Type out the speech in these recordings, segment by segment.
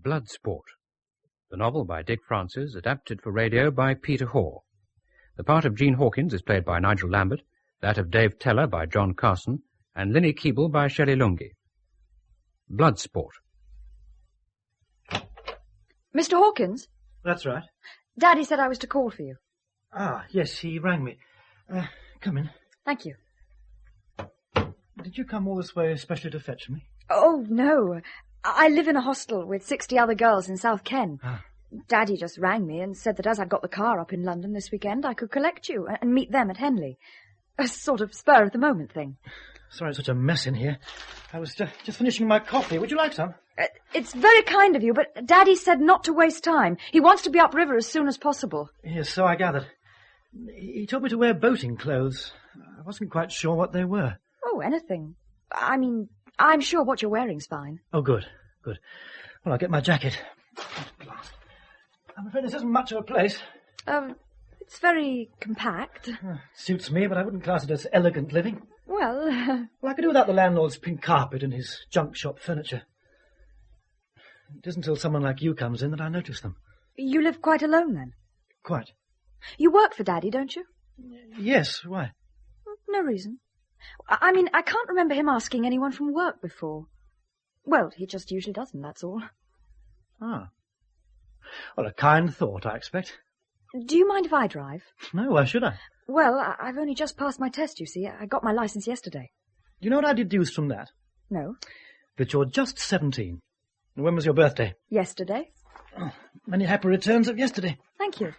Bloodsport, the novel by Dick Francis, adapted for radio by Peter Hoar. The part of Gene Hawkins is played by Nigel Lambert, that of Dave Teller by John Carson, and Linny Keeble by Shelley Lungi. Bloodsport. Mr. Hawkins? That's right. Daddy said I was to call for you. Ah, yes, he rang me. Come in. Thank you. Did you come all this way especially to fetch me? Oh, no. I live in a hostel with 60 other girls in South Ken. Ah. Daddy just rang me and said that as I'd got the car up in London this weekend, I could collect you and meet them at Henley. A sort of spur-of-the-moment thing. Sorry it's such a mess in here. I was just finishing my coffee. Would you like some? It's very kind of you, but Daddy said not to waste time. He wants to be upriver as soon as possible. Yes, so I gathered. He told me to wear boating clothes. I wasn't quite sure what they were. Oh, anything. I mean, I'm sure what you're wearing's fine. Oh, good, good. Well, I'll get my jacket. I'm afraid this isn't much of a place. It's very compact. Suits me, but I wouldn't class it as elegant living. Well, I could do without the landlord's pink carpet and his junk shop furniture. It isn't until someone like you comes in that I notice them. You live quite alone, then? Quite. You work for Daddy, don't you? Yes, why? No reason. I mean, I can't remember him asking anyone from work before. Well, he just usually doesn't, that's all. Ah. Well, a kind thought, I expect. Do you mind if I drive? No, why should I? Well, I've only just passed my test, you see. I got my license yesterday. Do you know what I deduced from that? No. That you're just 17. And when was your birthday? Yesterday. Oh, many happy returns of yesterday. Thank you.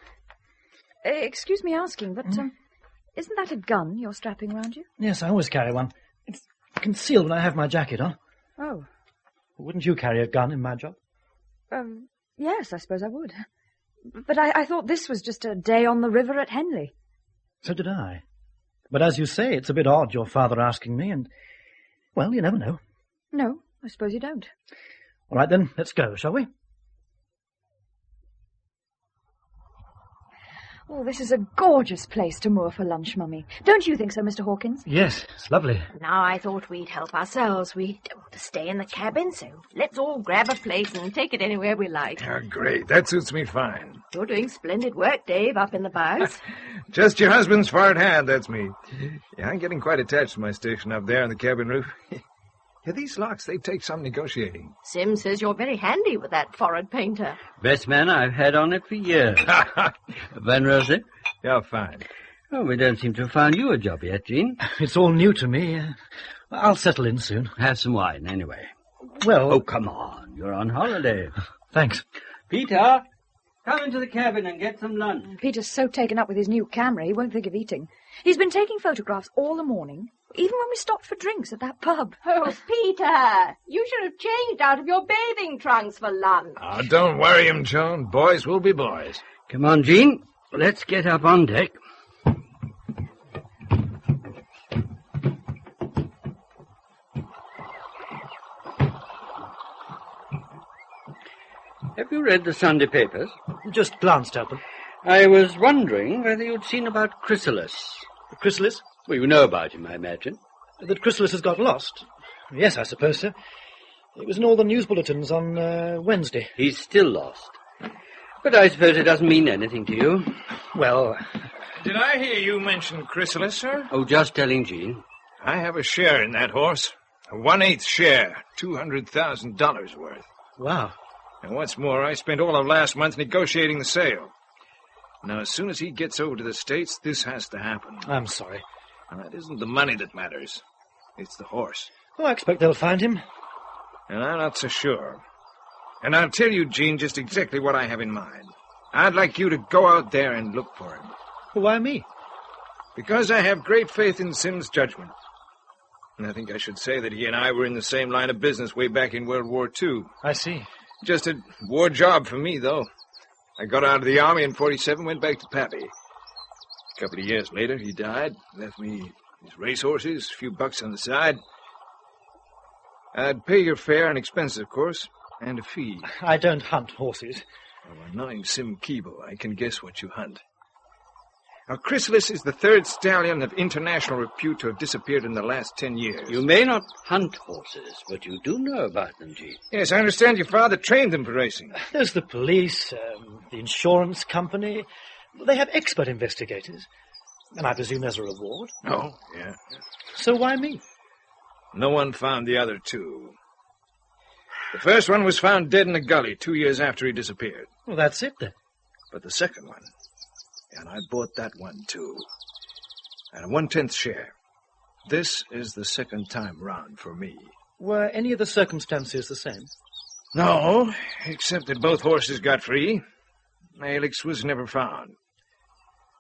Excuse me asking, but isn't that a gun you're strapping round you? Yes, I always carry one. It's concealed when I have my jacket on. Oh. Wouldn't you carry a gun in my job? Yes, I suppose I would. But I thought this was just a day on the river at Henley. So did I. But as you say, it's a bit odd your father asking me, and, well, you never know. No, I suppose you don't. All right, then, let's go, shall we? Oh, this is a gorgeous place to moor for lunch, Mummy. Don't you think so, Mr. Hawkins? Yes, it's lovely. Now I thought we'd help ourselves. We don't want to stay in the cabin, so let's all grab a place and take it anywhere we like. Oh, great. That suits me fine. You're doing splendid work, Dave, up in the bows. Just your husband's fart hand, that's me. Yeah, I'm getting quite attached to my station up there on the cabin roof. Yeah, these locks, they take some negotiating. Sim says you're very handy with that forehead painter. Best man I've had on it for years. Van Rosie? Yeah, fine. Oh, we don't seem to have found you a job yet, Gene. It's all new to me. I'll settle in soon. Have some wine, anyway. Well... Oh, come on. You're on holiday. Thanks. Peter, come into the cabin and get some lunch. Peter's so taken up with his new camera, he won't think of eating. He's been taking photographs all the morning, even when we stopped for drinks at that pub. Oh, Peter, you should have changed out of your bathing trunks for lunch. Oh, don't worry him, Joan. Boys will be boys. Come on, Gene. Let's get up on deck. Have you read the Sunday papers? Just glanced at them. I was wondering whether you'd seen about Chrysalis. Chrysalis? Well, you know about him, I imagine. That Chrysalis has got lost? Yes, I suppose so. It was in all the news bulletins on Wednesday. He's still lost. But I suppose it doesn't mean anything to you. Well... Did I hear you mention Chrysalis, sir? Oh, just telling Gene. I have a share in that horse. A 1/8 share. $200,000 worth. Wow. And what's more, I spent all of last month negotiating the sale. Now, as soon as he gets over to the States, this has to happen. I'm sorry. And it isn't the money that matters. It's the horse. Oh, I expect they'll find him. And I'm not so sure. And I'll tell you, Gene, just exactly what I have in mind. I'd like you to go out there and look for him. Why me? Because I have great faith in Sim's judgment. And I think I should say that he and I were in the same line of business way back in World War II. I see. Just a war job for me, though. I got out of the army in 47, went back to Pappy. A couple of years later, he died, left me his racehorses, a few bucks on the side. I'd pay your fare and expenses, of course, and a fee. I don't hunt horses. Well, knowing Sim Keeble, I can guess what you hunt. Now, Chrysalis is the third stallion of international repute to have disappeared in the last 10 years. You may not hunt horses, but you do know about them, Gene. Yes, I understand your father trained them for racing. There's the police, the insurance company. They have expert investigators. And I presume there's a reward. Oh, yeah. So why me? No one found the other two. The first one was found dead in a gully 2 years after he disappeared. Well, that's it then. But the second one, and I bought that one too, at a 1/10 share. This is the second time round for me. Were any of the circumstances the same? No, except that both horses got free. Alex was never found.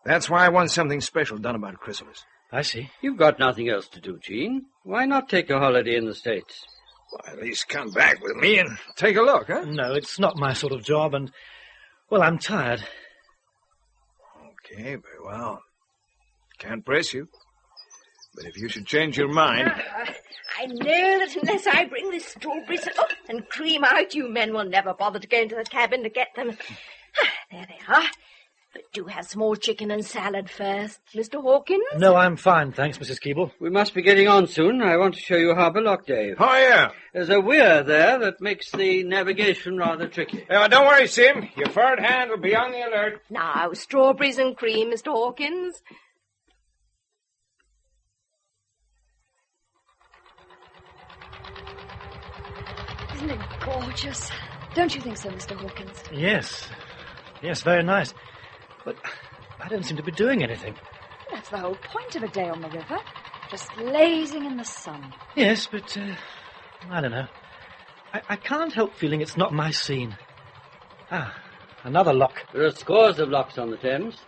That's why I want something special done about Chrysalis. I see. You've got nothing else to do, Gene. Why not take a holiday in the States? Well, at least come back with me and take a look, huh? No, it's not my sort of job, and, well, I'm tired. Okay, very well. Can't press you. But if you should change your mind... I know that unless I bring this strawberries up and cream out, you men will never bother to go into the cabin to get them. There they are. But do have some more chicken and salad first, Mr. Hawkins. No, I'm fine, thanks, Mrs. Keeble. We must be getting on soon. I want to show you Harbour Lock, Dave. Oh, yeah. There's a weir there that makes the navigation rather tricky. Don't worry, Sim. Your forward hand will be on the alert. Now, strawberries and cream, Mr. Hawkins. Isn't it gorgeous? Don't you think so, Mr. Hawkins? Yes. Yes, very nice. But I don't seem to be doing anything. That's the whole point of a day on the river. Just lazing in the sun. Yes, but, I don't know. I can't help feeling it's not my scene. Ah, another lock. There are scores of locks on the Thames.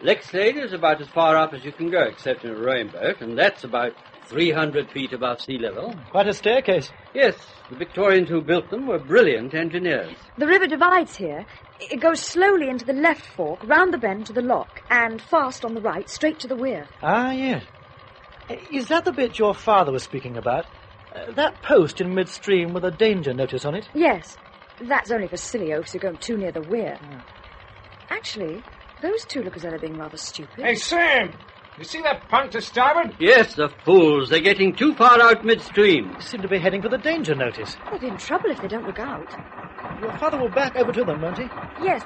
Lexlade is about as far up as you can go, except in a rowing boat, and that's about 300 feet above sea level. Quite a staircase. Yes, the Victorians who built them were brilliant engineers. The river divides here. It goes slowly into the left fork, round the bend to the lock, and fast on the right, straight to the weir. Ah, yes. Is that the bit your father was speaking about? That post in midstream with a danger notice on it? Yes. That's only for silly oafs who go too near the weir. Actually, those two look as though they're being rather stupid. Hey, Sam! You see that punt to starboard? Yes, the fools. They're getting too far out midstream. They seem to be heading for the danger notice. They'll be in trouble if they don't look out. Your father will back over to them, won't he? Yes.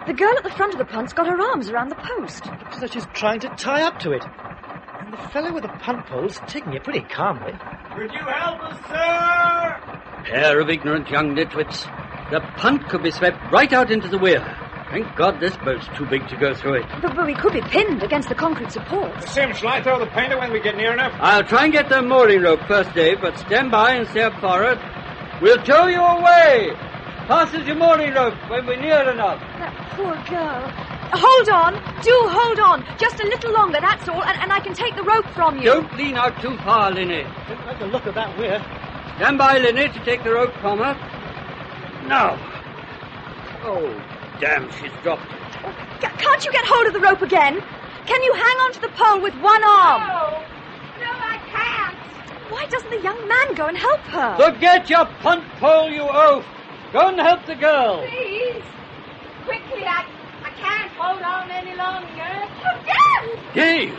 The girl at the front of the punt's got her arms around the post. Looks as though she's trying to tie up to it. And the fellow with the punt pole's taking it pretty calmly. Could you help us, sir? Pair of ignorant young nitwits. The punt could be swept right out into the weir. Thank God this boat's too big to go through it. But we could be pinned against the concrete supports. Sim, shall I throw the painter when we get near enough? I'll try and get the mooring rope first, Dave, but stand by and stay up forward. We'll tow you away. Pass us your mooring rope when we're near enough. That poor girl. Hold on. Do hold on. Just a little longer, that's all, and I can take the rope from you. Don't lean out too far, Linny. Don't like the look of that weir. Stand by, Linny, to take the rope from her. Now. Oh, damn, she's dropped it. Can't you get hold of the rope again? Can you hang on to the pole with one arm? No, I can't. Why doesn't the young man go and help her? Forget your punt pole, you oaf. Go and help the girl. Please. Quickly, I can't hold on any longer. Dave,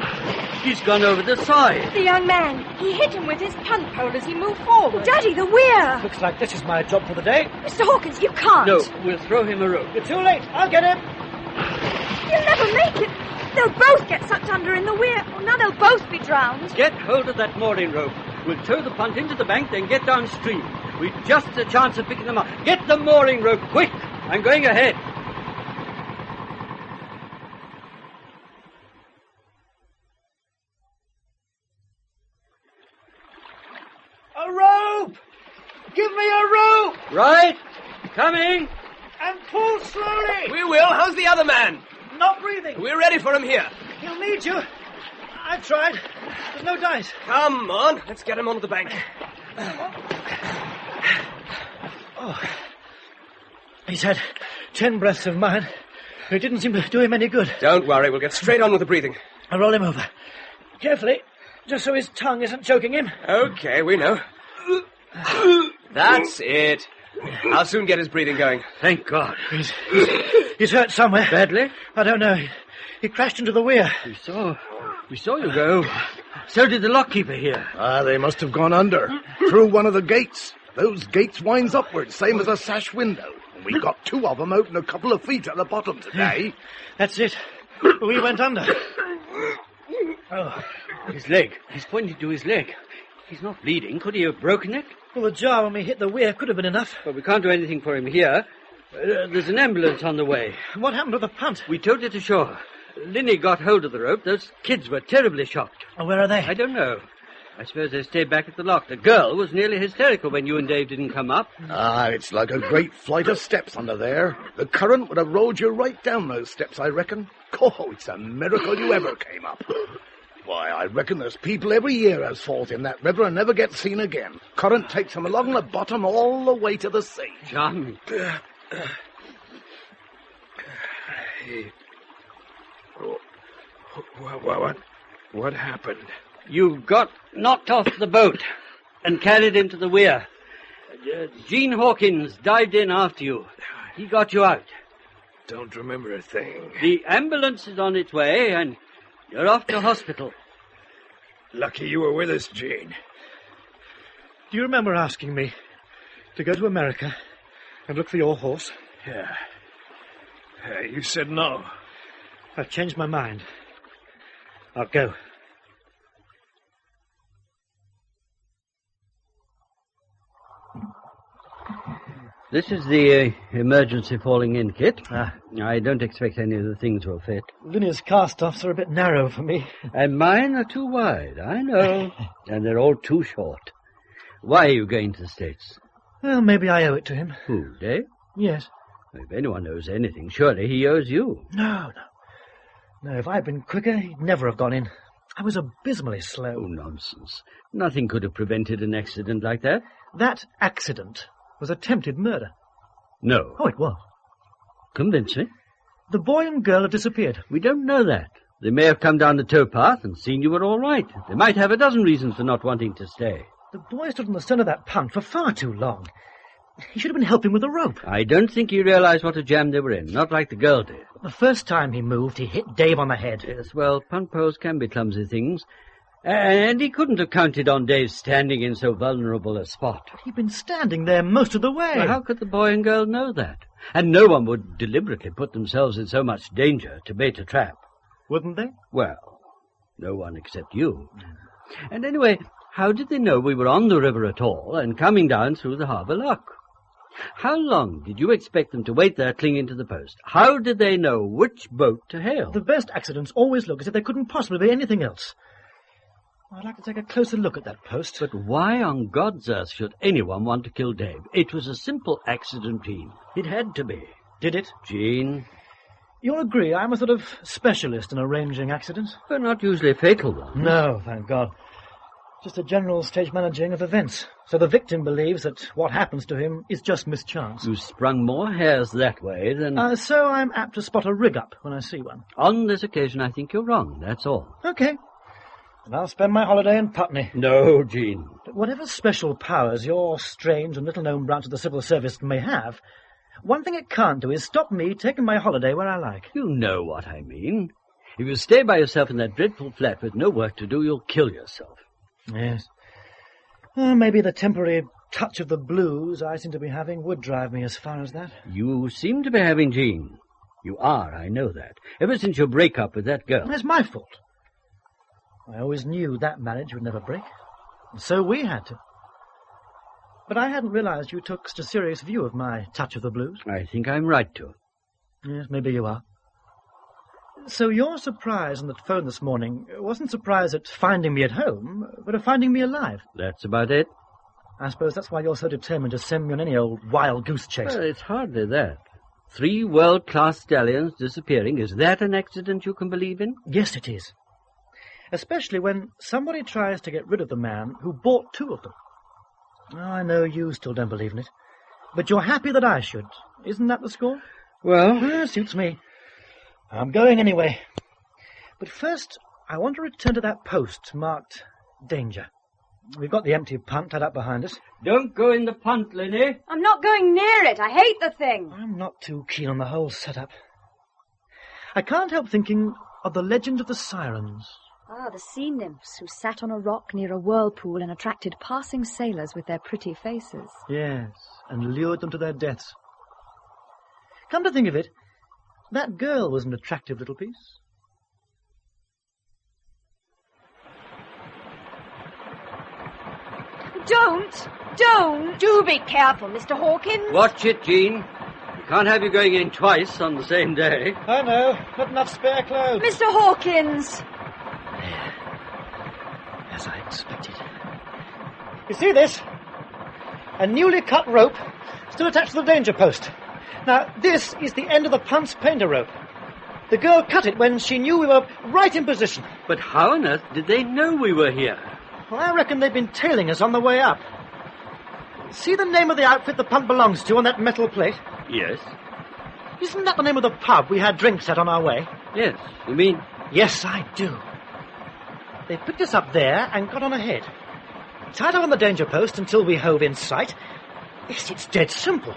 he's gone over the side. The young man, he hit him with his punt pole as he moved forward. Daddy, the weir! Looks like this is my job for the day. Mr. Hawkins, you can't. No, we'll throw him a rope. You're too late. I'll get him. You'll never make it. They'll both get sucked under in the weir. Oh, now they'll both be drowned. Get hold of that mooring rope. We'll tow the punt into the bank, then get downstream. We've just a chance of picking them up. Get the mooring rope, quick! I'm going ahead. A rope! Give me a rope! Right. Coming. And pull slowly! We will. How's the other man? Not breathing. We're ready for him here. He'll need you. I've tried. There's no dice. Come on. Let's get him onto the bank. Oh. He's had 10 breaths of mine. It didn't seem to do him any good. Don't worry. We'll get straight on with the breathing. I'll roll him over. Carefully, just so his tongue isn't choking him. Okay, we know. That's it. I'll soon get his breathing going. Thank God. He's hurt somewhere. Badly? I don't know. He crashed into the weir. We saw you go. So did the lockkeeper here. They must have gone under, through one of the gates. Those gates winds upwards, same as a sash window. We got 2 of them open a couple of feet at the bottom today. That's it. We went under. Oh, his leg. He's pointing to his leg. He's not bleeding. Could he have broken it? Well, the jar when we hit the weir could have been enough. Well, we can't do anything for him here. There's an ambulance on the way. What happened to the punt? We towed it ashore. Linny got hold of the rope. Those kids were terribly shocked. Oh, where are they? I don't know. I suppose they stayed back at the lock. The girl was nearly hysterical when you and Dave didn't come up. It's like a great flight of steps under there. The current would have rolled you right down those steps, I reckon. Oh, it's a miracle you ever came up. Why, I reckon there's people every year as falls in that river and never get seen again. Current takes them along the bottom all the way to the sea. Charming. What happened? You got knocked off the boat and carried into the weir. Gene Hawkins dived in after you. He got you out. Don't remember a thing. The ambulance is on its way, and you're off to hospital. Lucky you were with us, Gene. Do you remember asking me to go to America and look for your horse? Yeah. You said no. I've changed my mind. I'll go. This is the emergency falling in kit. I don't expect any of the things will fit. Linny's cast-offs are a bit narrow for me. And mine are too wide, I know. And they're all too short. Why are you going to the States? Well, maybe I owe it to him. Who, Dave? Yes. If anyone owes anything, surely he owes you. No, if I'd been quicker, he'd never have gone in. I was abysmally slow. Oh, nonsense. Nothing could have prevented an accident like that. That accident was attempted murder. No. Oh, it was. Convince me. The boy and girl have disappeared. We don't know that. They may have come down the towpath and seen you were all right. They might have a dozen reasons for not wanting to stay. The boy stood on the stern of that punt for far too long. He should have been helping with the rope. I don't think he realized what a jam they were in, not like the girl did. The first time he moved, he hit Dave on the head. Yes, well, punt poles can be clumsy things. And he couldn't have counted on Dave standing in so vulnerable a spot. But he'd been standing there most of the way. Well, how could the boy and girl know that? And no one would deliberately put themselves in so much danger to bait a trap. Wouldn't they? Well, no one except you. And anyway, how did they know we were on the river at all and coming down through the harbour lock? How long did you expect them to wait there clinging to the post? How did they know which boat to hail? The best accidents always look as if there couldn't possibly be anything else. I'd like to take a closer look at that post. But why on God's earth should anyone want to kill Dave? It was a simple accident, Gene. It had to be. Did it? Gene? You'll agree I'm a sort of specialist in arranging accidents? But not usually fatal ones. No, thank God. Just a general stage managing of events. So the victim believes that what happens to him is just mischance. You sprung more hairs that way than... So I'm apt to spot a rig-up when I see one. On this occasion, I think you're wrong, that's all. Okay. And I'll spend my holiday in Putney. No, Gene. But whatever special powers your strange and little-known branch of the civil service may have, one thing it can't do is stop me taking my holiday where I like. You know what I mean. If you stay by yourself in that dreadful flat with no work to do, you'll kill yourself. Yes. Maybe the temporary touch of the blues I seem to be having would drive me as far as that. You seem to be having, Gene. You are, I know that. Ever since your break-up with that girl. That's my fault. I always knew that marriage would never break. And so we had to. But I hadn't realized you took such a serious view of my touch of the blues. I think I'm right to. Yes, maybe you are. So your surprise on the phone this morning wasn't surprise at finding me at home, but at finding me alive. That's about it. I suppose that's why you're so determined to send me on any old wild goose chase. Well, it's hardly that. 3 world-class stallions disappearing. Is that an accident you can believe in? Yes, it is. Especially when somebody tries to get rid of the man who bought 2 of them. Oh, I know you still don't believe in it. But you're happy that I should. Isn't that the score? Well, suits me. I'm going anyway. But first, I want to return to that post marked danger. We've got the empty punt tied up behind us. Don't go in the punt, Linny. I'm not going near it. I hate the thing. I'm not too keen on the whole setup. I can't help thinking of the legend of the sirens. Ah, the sea nymphs who sat on a rock near a whirlpool and attracted passing sailors with their pretty faces. Yes, and lured them to their deaths. Come to think of it, that girl was an attractive little piece. Don't! Do be careful, Mr. Hawkins. Watch it, Jean. We can't have you going in twice on the same day. I know, not enough spare clothes. Mr. Hawkins! As I expected. You see this? A newly cut rope still attached to the danger post. Now, this is the end of the punt's painter rope. The girl cut it when she knew we were right in position. But how on earth did they know we were here? Well, I reckon they've been tailing us on the way up. See the name of the outfit the punt belongs to on that metal plate? Yes. Isn't that the name of the pub we had drinks at on our way? Yes. You mean... Yes, I do. They picked us up there and got on ahead. Tied her on the danger post until we hove in sight. Yes, it's dead simple.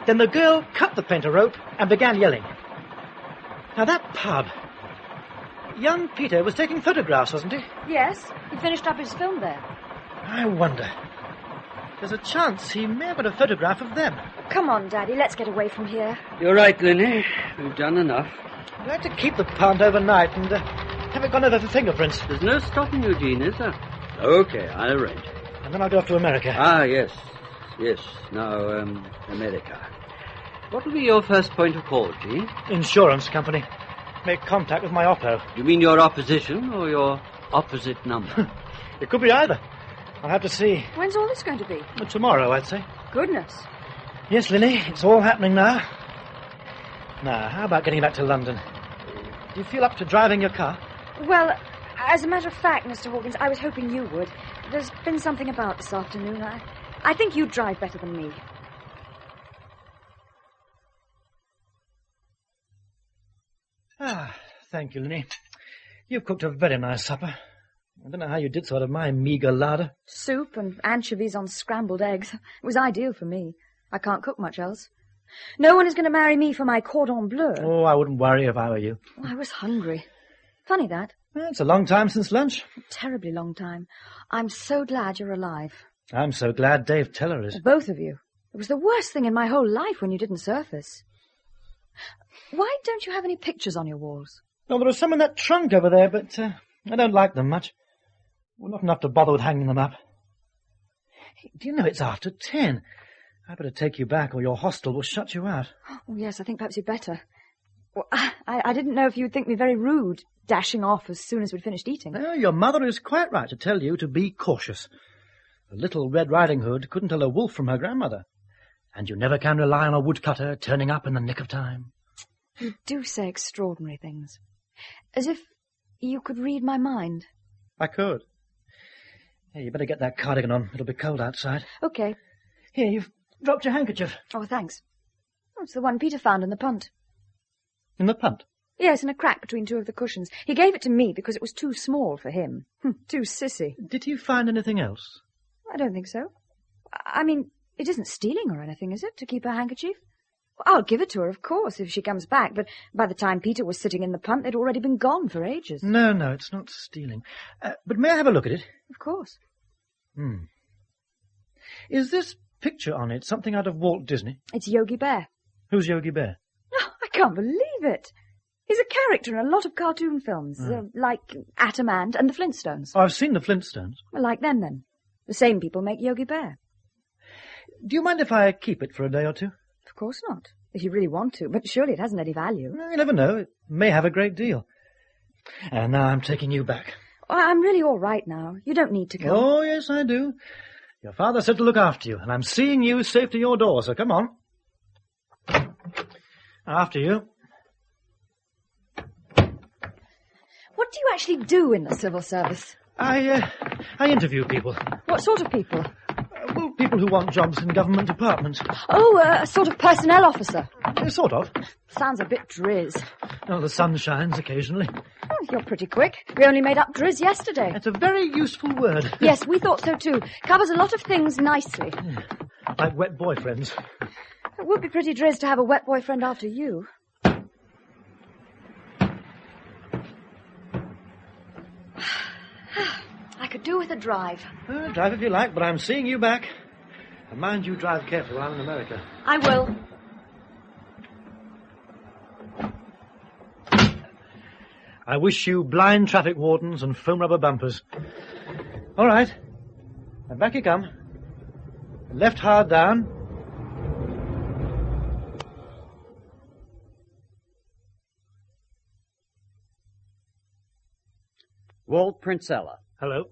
Then the girl cut the painter rope and began yelling. Now that pub... Young Peter was taking photographs, wasn't he? Yes, he finished up his film there. I wonder. There's a chance he may have got a photograph of them. Come on, Daddy, let's get away from here. You're right, Linny. We've done enough. I'd like to keep the punt overnight and have it gone over for fingerprints. There's no stopping you, Jean, is there? Okay, I'll arrange. And then I'll go off to America. Ah, yes. Yes. Now, America. What will be your first point of call, Jean? Insurance company. Make contact with my oppo. You mean your opposition or your opposite number? It could be either. I'll have to see. When's all this going to be? Tomorrow, I'd say. Goodness. Yes, Linny, it's all happening now. Now, how about getting back to London? Do you feel up to driving your car? Well, as a matter of fact, Mr. Hawkins, I was hoping you would. There's been something about this afternoon. I think you drive better than me. Ah, thank you, Linny. You've cooked a very nice supper. I don't know how you did so out of my meagre larder. Soup and anchovies on scrambled eggs. It was ideal for me. I can't cook much else. No one is going to marry me for my cordon bleu. Oh, I wouldn't worry if I were you. Oh, I was hungry. Funny that. Well, it's a long time since lunch. A terribly long time. I'm so glad you're alive. I'm so glad Dave Teller is. Both of you. It was the worst thing in my whole life when you didn't surface. Why don't you have any pictures on your walls? Well, there are some in that trunk over there, but I don't like them much. Well, not enough to bother with hanging them up. Hey, do you know it's after 10? I'd better take you back or your hostel will shut you out. Oh, yes, I think perhaps you'd better. Well, I didn't know if you'd think me very rude, dashing off as soon as we'd finished eating. No, your mother is quite right to tell you to be cautious. The little Red Riding Hood couldn't tell a wolf from her grandmother. And you never can rely on a woodcutter turning up in the nick of time. You do say extraordinary things. As if you could read my mind. I could. Hey, you better get that cardigan on. It'll be cold outside. Okay. Here, you've dropped your handkerchief. Oh, thanks. Oh, it's the one Peter found in the punt. In the punt? Yes, in a crack between two of the cushions. He gave it to me because it was too small for him. Too sissy. Did you find anything else? I don't think so. I mean, it isn't stealing or anything, is it, to keep her handkerchief? Well, I'll give it to her, of course, if she comes back, but by the time Peter was sitting in the punt, they'd already been gone for ages. No, it's not stealing. But may I have a look at it? Of course. Is this picture on it something out of Walt Disney? It's Yogi Bear. Who's Yogi Bear? Oh, I can't believe it. He's a character in a lot of cartoon films, like Atom Ant and the Flintstones. Oh, I've seen the Flintstones. Well, like them, then. The same people make Yogi Bear. Do you mind if I keep it for a day or two? Of course not, if you really want to, but surely it hasn't any value. You never know. It may have a great deal. And now I'm taking you back. Oh, I'm really all right now. You don't need to come. Oh, yes, I do. Your father said to look after you, and I'm seeing you safe to your door, so come on. After you. What do you actually do in the civil service? I interview people. What sort of people? Well, people who want jobs in government departments. Oh, a sort of personnel officer. Sort of. Sounds a bit drizz. Oh, the sun shines occasionally. Oh, you're pretty quick. We only made up drizz yesterday. It's a very useful word. Yes, we thought so too. Covers a lot of things nicely. Like wet boyfriends. It would be pretty drizz to have a wet boyfriend after you. Could do with a drive. Drive if you like, but I'm seeing you back. And mind you drive carefully while I'm in America. I will. I wish you blind traffic wardens and foam rubber bumpers. All right. And back you come. Left hard down. Walt Princella. Hello.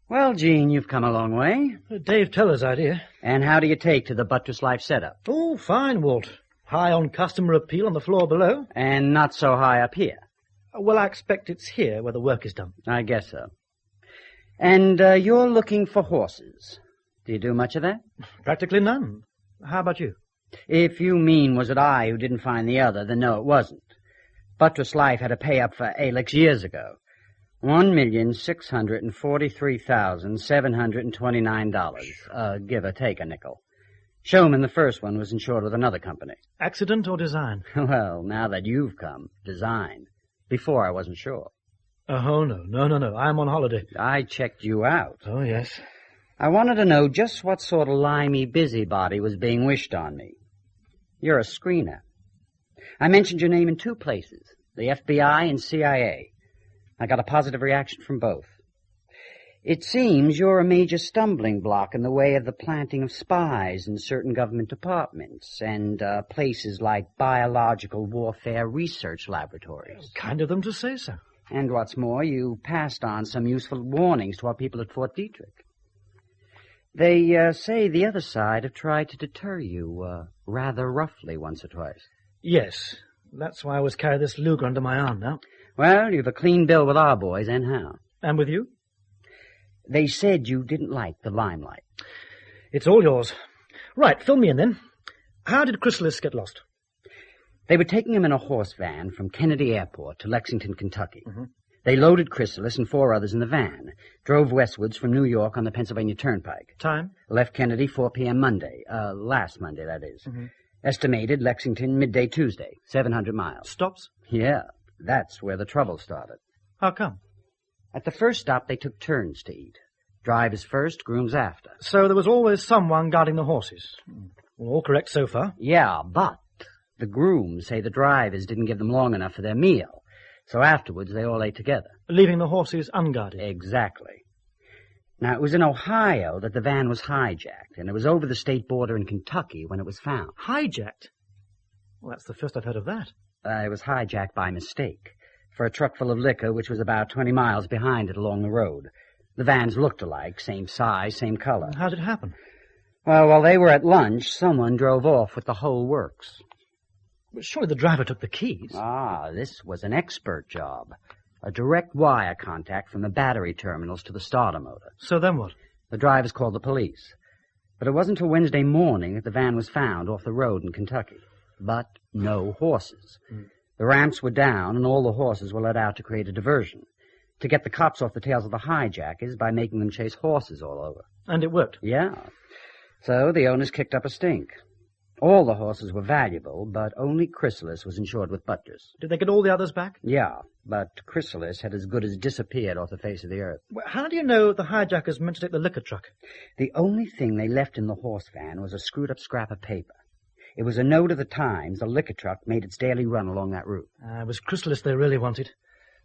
Well, Gene, you've come a long way. Dave Teller's idea. And how do you take to the buttress life setup? Oh, fine, Walt. High on customer appeal on the floor below. And not so high up here. Well, I expect it's here where the work is done. I guess so. And you're looking for horses. Do you do much of that? Practically none. How about you? If you mean was it I who didn't find the other, then no, it wasn't. Buttress Life had a pay-up for Alex years ago. $1,643,729. Give or take a nickel. Showman, the first one, was insured with another company. Accident or design? Well, now that you've come, design. Before I wasn't sure. Oh, no. I'm on holiday. I checked you out. Oh, yes. I wanted to know just what sort of limey busybody was being wished on me. You're a screener. I mentioned your name in 2 places, the FBI and CIA. I got a positive reaction from both. It seems you're a major stumbling block in the way of the planting of spies in certain government departments and places like biological warfare research laboratories. Kind of them to say so. And what's more, you passed on some useful warnings to our people at Fort Detrick. They say the other side have tried to deter you rather roughly once or twice. Yes. That's why I always carry this Luger under my arm now. Well, you've a clean bill with our boys, and how? And with you? They said you didn't like the limelight. It's all yours. Right, fill me in then. How did Chrysalis get lost? They were taking him in a horse van from Kennedy Airport to Lexington, Kentucky. Mm-hmm. They loaded Chrysalis and 4 others in the van, drove westwards from New York on the Pennsylvania Turnpike. Time? Left Kennedy 4 p.m. Monday. Last Monday, that is. Mm-hmm. Estimated Lexington midday Tuesday, 700 miles. Stops? Yeah, that's where the trouble started. How come? At the first stop, they took turns to eat. Drivers first, grooms after. So there was always someone guarding the horses. All correct so far. Yeah, but the grooms say the drivers didn't give them long enough for their meal. So afterwards, they all ate together. Leaving the horses unguarded. Exactly. Now, it was in Ohio that the van was hijacked, and it was over the state border in Kentucky when it was found. Hijacked? Well, that's the first I've heard of that. It was hijacked by mistake for a truck full of liquor which was about 20 miles behind it along the road. The vans looked alike, same size, same color. How did it happen? Well, while they were at lunch, someone drove off with the whole works. But surely the driver took the keys. This was an expert job. A direct wire contact from the battery terminals to the starter motor. So then what? The drivers called the police. But it wasn't until Wednesday morning that the van was found off the road in Kentucky. But no horses. The ramps were down, and all the horses were let out to create a diversion. To get the cops off the tails of the hijackers by making them chase horses all over. And it worked? Yeah. So the owners kicked up a stink. All the horses were valuable, but only Chrysalis was insured with Buttress. Did they get all the others back? Yeah, but Chrysalis had as good as disappeared off the face of the earth. Well, how do you know the hijackers meant to take the liquor truck? The only thing they left in the horse van was a screwed-up scrap of paper. It was a note of the Times the liquor truck made its daily run along that route. It was Chrysalis they really wanted.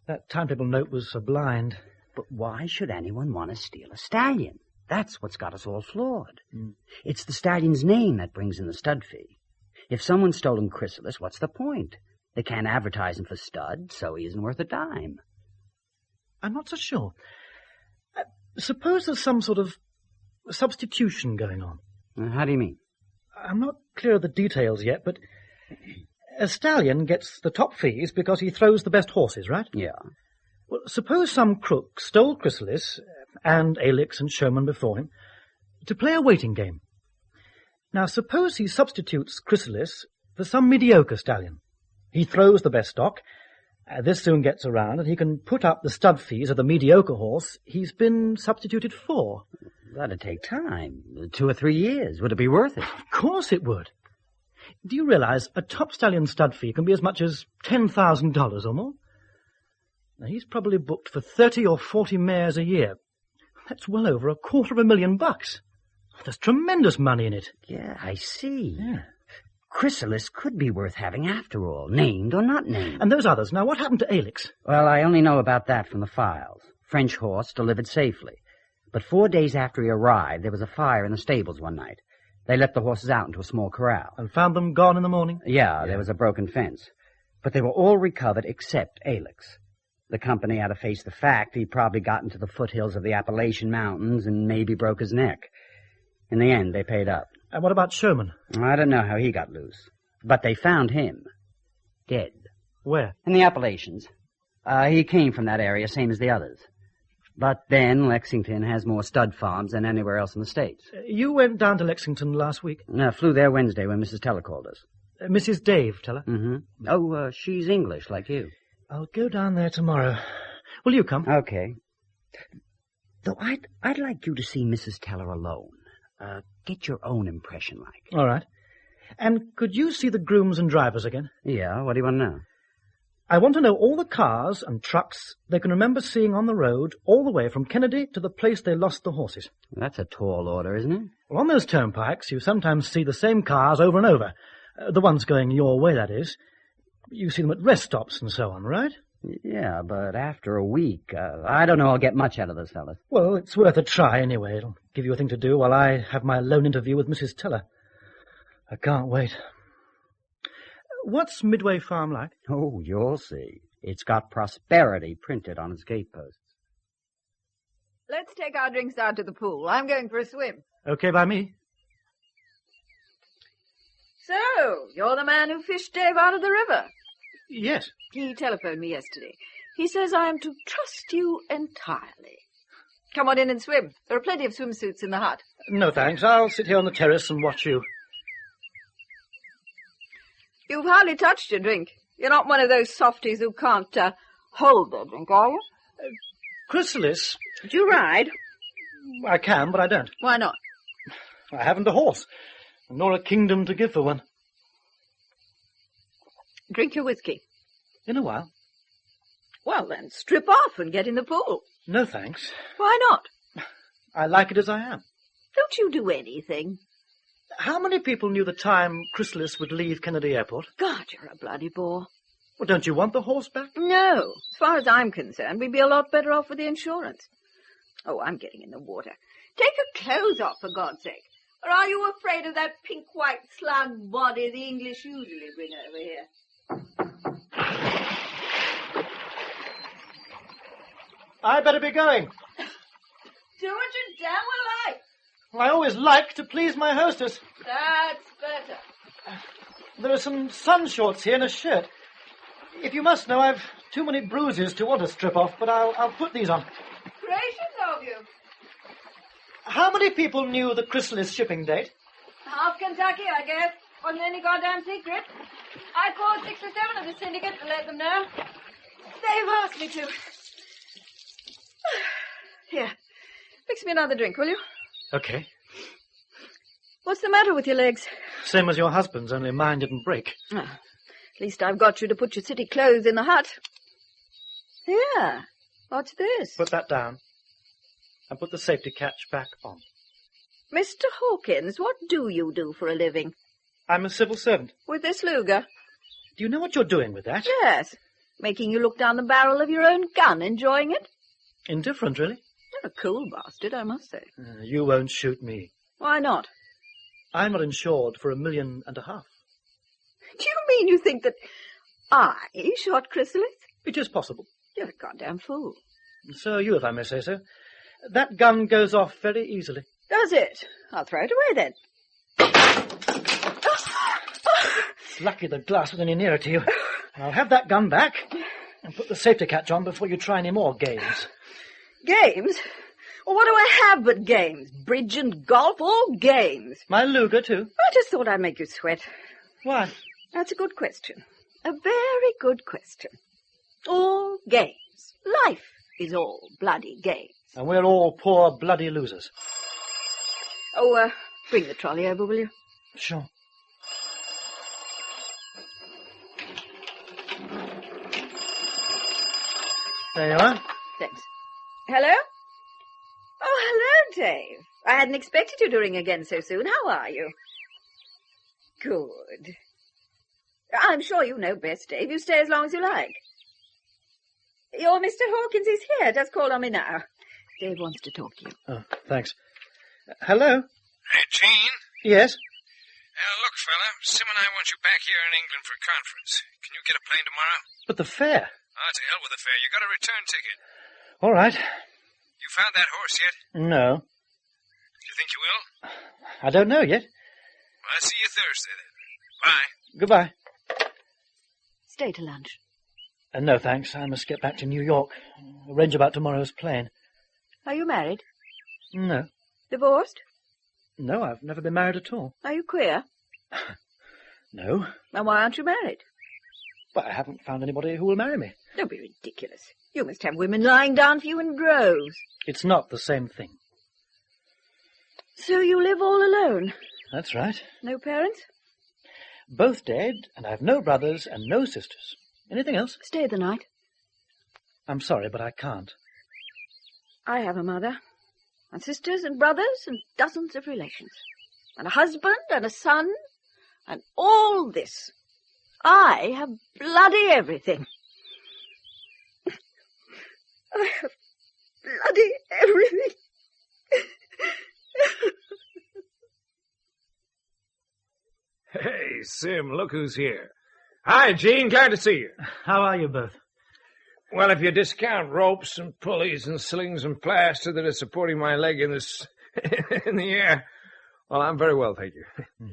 That timetable note was a blind. But why should anyone want to steal a stallion? That's what's got us all floored. It's the stallion's name that brings in the stud fee. If someone's stolen Chrysalis, what's the point? They can't advertise him for stud, so he isn't worth a dime. I'm not so sure. Suppose there's some sort of substitution going on. How do you mean? I'm not clear of the details yet, but a stallion gets the top fees because he throws the best horses, right? Yeah. Well, suppose some crook stole Chrysalis and Alex and Showman before him to play a waiting game. Now, suppose he substitutes Chrysalis for some mediocre stallion. He throws the best stock. This soon gets around, and he can put up the stud fees of the mediocre horse he's been substituted for. That'd take time. 2 or 3 years. Would it be worth it? Of course it would. Do you realize a top stallion stud fee can be as much as $10,000 or more? Now, he's probably booked for 30 or 40 mares a year. That's well over $250,000. There's tremendous money in it. Yeah, I see. Yeah. Chrysalis could be worth having after all, named or not named. And those others. Now, what happened to Alix? Well, I only know about that from the files. French horse delivered safely. But 4 days after he arrived, there was a fire in the stables one night. They let the horses out into a small corral. And found them gone in the morning? Yeah, there was a broken fence. But they were all recovered except Alix. The company had to face the fact he'd probably gotten to the foothills of the Appalachian Mountains and maybe broke his neck. In the end, they paid up. And what about Sherman? I don't know how he got loose. But they found him. Dead. Where? In the Appalachians. He came from that area, same as the others. But then Lexington has more stud farms than anywhere else in the States. You went down to Lexington last week? Flew there Wednesday when Mrs. Teller called us. Mrs. Dave Teller? Mm-hmm. Oh, she's English, like you. I'll go down there tomorrow. Will you come? Okay. Though I'd like you to see Mrs. Teller alone. Get your own impression, like. All right. And could you see the grooms and drivers again? Yeah, what do you want to know? I want to know all the cars and trucks they can remember seeing on the road all the way from Kennedy to the place they lost the horses. That's a tall order, isn't it? Well, on those turnpikes, you sometimes see the same cars over and over. The ones going your way, that is. You see them at rest stops and so on, right? Yeah, but after a week, I don't know I'll get much out of those fellas. Well, it's worth a try anyway. It'll give you a thing to do while I have my lone interview with Mrs. Teller. I can't wait. What's Midway Farm like? Oh, you'll see. It's got prosperity printed on its gateposts. Let's take our drinks down to the pool. I'm going for a swim. Okay by me. So, you're the man who fished Dave out of the river? Yes. He telephoned me yesterday. He says I am to trust you entirely. Come on in and swim. There are plenty of swimsuits in the hut. No, thanks. I'll sit here on the terrace and watch you. You've hardly touched your drink. You're not one of those softies who can't hold their drink, are you? Chrysalis? Do you ride? I can, but I don't. Why not? I haven't a horse, nor a kingdom to give for one. Drink your whiskey. In a while. Well, then, strip off and get in the pool. No, thanks. Why not? I like it as I am. Don't you do anything? How many people knew the time Chrysalis would leave Kennedy Airport? God, you're a bloody bore. Well, don't you want the horse back? No. As far as I'm concerned, we'd be a lot better off with the insurance. Oh, I'm getting in the water. Take your clothes off, for God's sake. Or are you afraid of that pink-white slug body the English usually bring over here? I better be going. Do what you damn well like. I always like to please my hostess. That's better. There are some sun shorts here and a shirt. If you must know, I've too many bruises to want to strip off, but I'll put these on. Gracious of you. How many people knew the Chrysalis shipping date? Half Kentucky, I guess. Wasn't any goddamn secret. I called 6 or 7 of the syndicate to let them know. They've asked me to. Here, fix me another drink, will you? Okay. What's the matter with your legs? Same as your husband's, only mine didn't break. At least I've got you to put your city clothes in the hut. Here, what's this? Put that down. And put the safety catch back on. Mr. Hawkins, what do you do for a living? I'm a civil servant. With this Luger? Do you know what you're doing with that? Yes. Making you look down the barrel of your own gun, enjoying it? Indifferent, really. You're a cool bastard, I must say. You won't shoot me. Why not? I'm not insured for $1.5 million. Do you mean you think that I shot Chrysalis? It is possible. You're a goddamn fool. So are you, if I may say so. That gun goes off very easily. Does it? I'll throw it away then. It's lucky the glass was any nearer to you. I'll have that gun back and put the safety catch on before you try any more games. Games? Well, what do I have but games? Bridge and golf, all games. My Luger, too. I just thought I'd make you sweat. Why? That's a good question. A very good question. All games. Life is all bloody games. And we're all poor bloody losers. Oh, bring the trolley over, will you? Sure. There you are. Thanks. Hello? Oh, Dave. I hadn't expected you to ring again so soon. How are you? Good. I'm sure you know best, Dave. You stay as long as you like. Your Mr. Hawkins is here. Just call on me now. Dave wants to talk to you. Oh, thanks. Hello? Hey, Gene. Yes? Look, fella, Sim and I want you back here in England for a conference. Can you get a plane tomorrow? But the fare. Oh, to hell with the fare. You got a return ticket. All right. You found that horse yet? No. You think you will? I don't know yet. Well, I'll see you Thursday, then. Bye. Goodbye. Stay to lunch. No, thanks. I must get back to New York. Arrange about tomorrow's plane. Are you married? No. Divorced? No, I've never been married at all. Are you queer? No. And why aren't you married? But I haven't found anybody who will marry me. Don't be ridiculous. You must have women lying down for you in droves. It's not the same thing. So you live all alone? That's right. No parents? Both dead, and I've no brothers and no sisters. Anything else? Stay the night. I'm sorry, but I can't. I have a mother, and sisters and brothers, and dozens of relations, and a husband and a son, and all this. I have bloody everything. I have bloody everything. Hey, Sim, look who's here. Hi, Gene. Glad to see you. How are you both? Well, if you discount ropes and pulleys and slings and plaster that are supporting my leg in this in the air, well, I'm very well, thank you.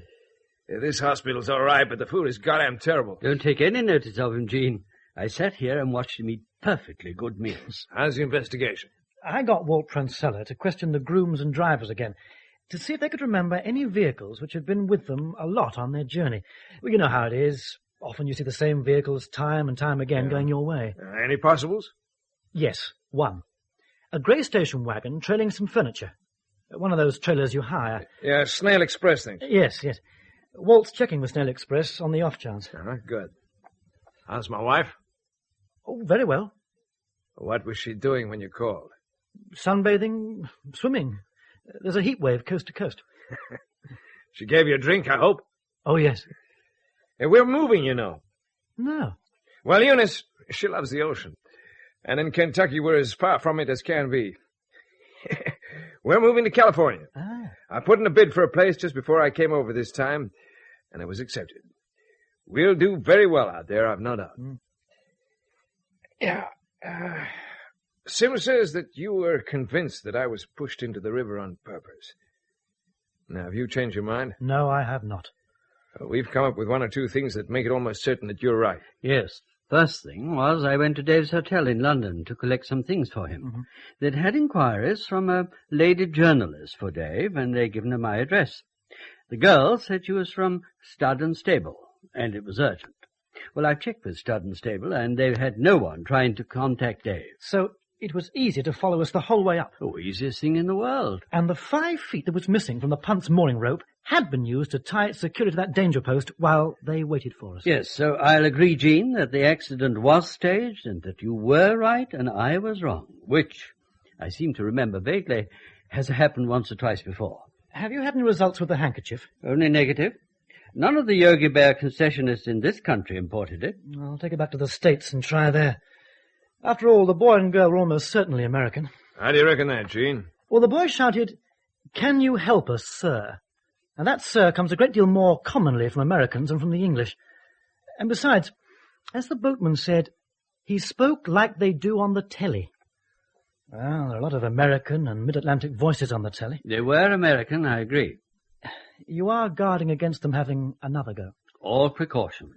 This hospital's all right, but the food is goddamn terrible. Don't take any notice of him, Gene. I sat here and watched him eat perfectly good meals. How's the investigation? I got Walt Pranceller to question the grooms and drivers again, to see if they could remember any vehicles which had been with them a lot on their journey. Well, you know how it is. Often you see the same vehicles time and time again going your way. Any possibles? Yes, one. A grey station wagon trailing some furniture. One of those trailers you hire. Yeah, Snail Express thing. Yes. Walt's checking with Snail Express on the off chance. Good. How's my wife? Oh, very well. What was she doing when you called? Sunbathing, swimming. There's a heat wave coast to coast. She gave you a drink, I hope? Oh, yes. Hey, we're moving, you know. No. Well, Eunice, she loves the ocean. And in Kentucky, we're as far from it as can be. We're moving to California. Ah. I put in a bid for a place just before I came over this time, and it was accepted. We'll do very well out there, I've no doubt. Yeah. Sim says that you were convinced that I was pushed into the river on purpose. Now, have you changed your mind? No, I have not. We've come up with one or two things that make it almost certain that you're right. Yes. First thing was I went to Dave's hotel in London to collect some things for him. Mm-hmm. They'd had inquiries from a lady journalist for Dave, and they'd given her my address. The girl said she was from Stud and Stable, and it was urgent. Well, I checked with Stud and Stable, and they had no one trying to contact Dave. So it was easy to follow us the whole way up. Oh, easiest thing in the world. And the 5 feet that was missing from the punt's mooring rope had been used to tie it securely to that danger post while they waited for us. Yes, so I'll agree, Gene, that the accident was staged and that you were right and I was wrong, which, I seem to remember vaguely, has happened once or twice before. Have you had any results with the handkerchief? Only negative. None of the Yogi Bear concessionists in this country imported it. I'll take it back to the States and try there. After all, the boy and girl were almost certainly American. How do you reckon that, Gene? Well, the boy shouted, "Can you help us, sir?" And that sir comes a great deal more commonly from Americans than from the English. And besides, as the boatman said, he spoke like they do on the telly. Well, there are a lot of American and mid-Atlantic voices on the telly. They were American, I agree. You are guarding against them having another go. All precautions.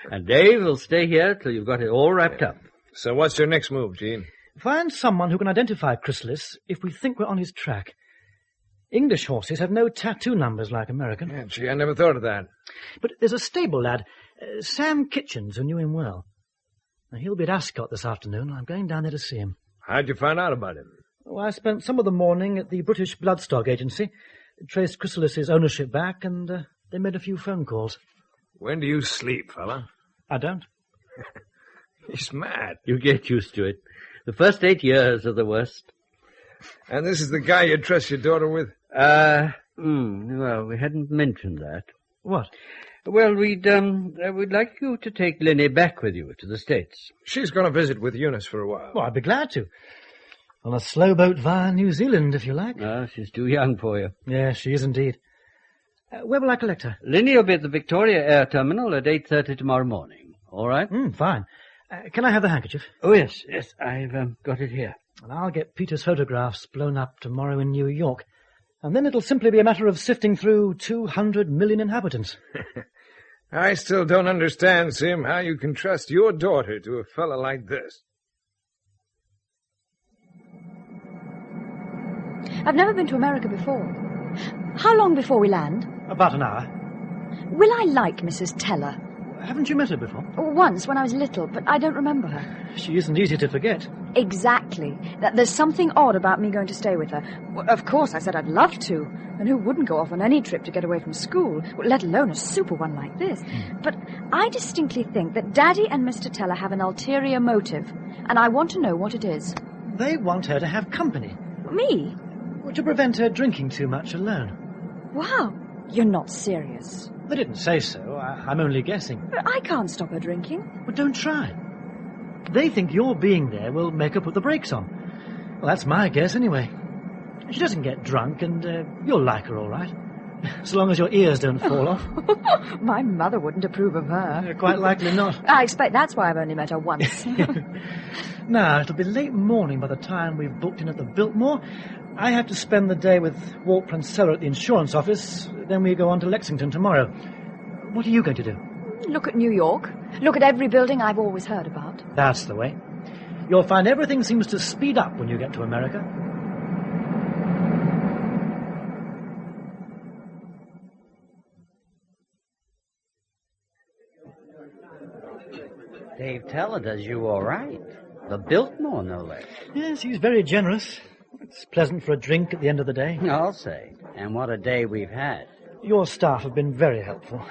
And Dave will stay here till you've got it all wrapped up. So what's your next move, Gene? Find someone who can identify Chrysalis if we think we're on his track. English horses have no tattoo numbers like American. Yeah, gee, I never thought of that. But there's a stable lad, Sam Kitchens, who knew him well. Now, he'll be at Ascot this afternoon. I'm going down there to see him. How'd you find out about him? Oh, I spent some of the morning at the British Bloodstock Agency, traced Chrysalis's ownership back, and they made a few phone calls. When do you sleep, fella? I don't. He's mad. You get used to it. The first 8 years are the worst. And this is the guy you trust your daughter with? Well, we hadn't mentioned that. What? Well, we'd like you to take Linny back with you to the States. She's going to visit with Eunice for a while. Well, I'd be glad to. On a slow boat via New Zealand, if you like. Oh, she's too young for you. Yes, she is indeed. Where will I collect her? Linny will be at the Victoria Air Terminal at 8:30 tomorrow morning. All right? Fine. Can I have the handkerchief? Oh, yes, I've got it here. And I'll get Peter's photographs blown up tomorrow in New York. And then it'll simply be a matter of sifting through 200 million inhabitants. I still don't understand, Sim, how you can trust your daughter to a fella like this. I've never been to America before. How long before we land? About an hour. Will I like Mrs. Teller? Haven't you met her before? Once, when I was little, but I don't remember her. She isn't easy to forget. Exactly. That there's something odd about me going to stay with her. Well, of course, I said I'd love to. And who wouldn't go off on any trip to get away from school, let alone a super one like this? But I distinctly think that Daddy and Mr. Teller have an ulterior motive, and I want to know what it is. They want her to have company. Me? To prevent her drinking too much alone. Wow. You're not serious. They didn't say so. I'm only guessing. But I can't stop her drinking. But don't try. They think your being there will make her put the brakes on. Well, that's my guess anyway. She doesn't get drunk, and you'll like her all right. So long as your ears don't fall off. My mother wouldn't approve of her. Quite likely not. I expect that's why I've only met her once. Now, it'll be late morning by the time we've booked in at the Biltmore. I have to spend the day with Walt Pranceller at the insurance office. Then we go on to Lexington tomorrow. What are you going to do? Look at New York. Look at every building I've always heard about. That's the way. You'll find everything seems to speed up when you get to America. Dave Teller does you all right. The Biltmore, no less. Yes, he's very generous. It's pleasant for a drink at the end of the day. I'll say. And what a day we've had. Your staff have been very helpful.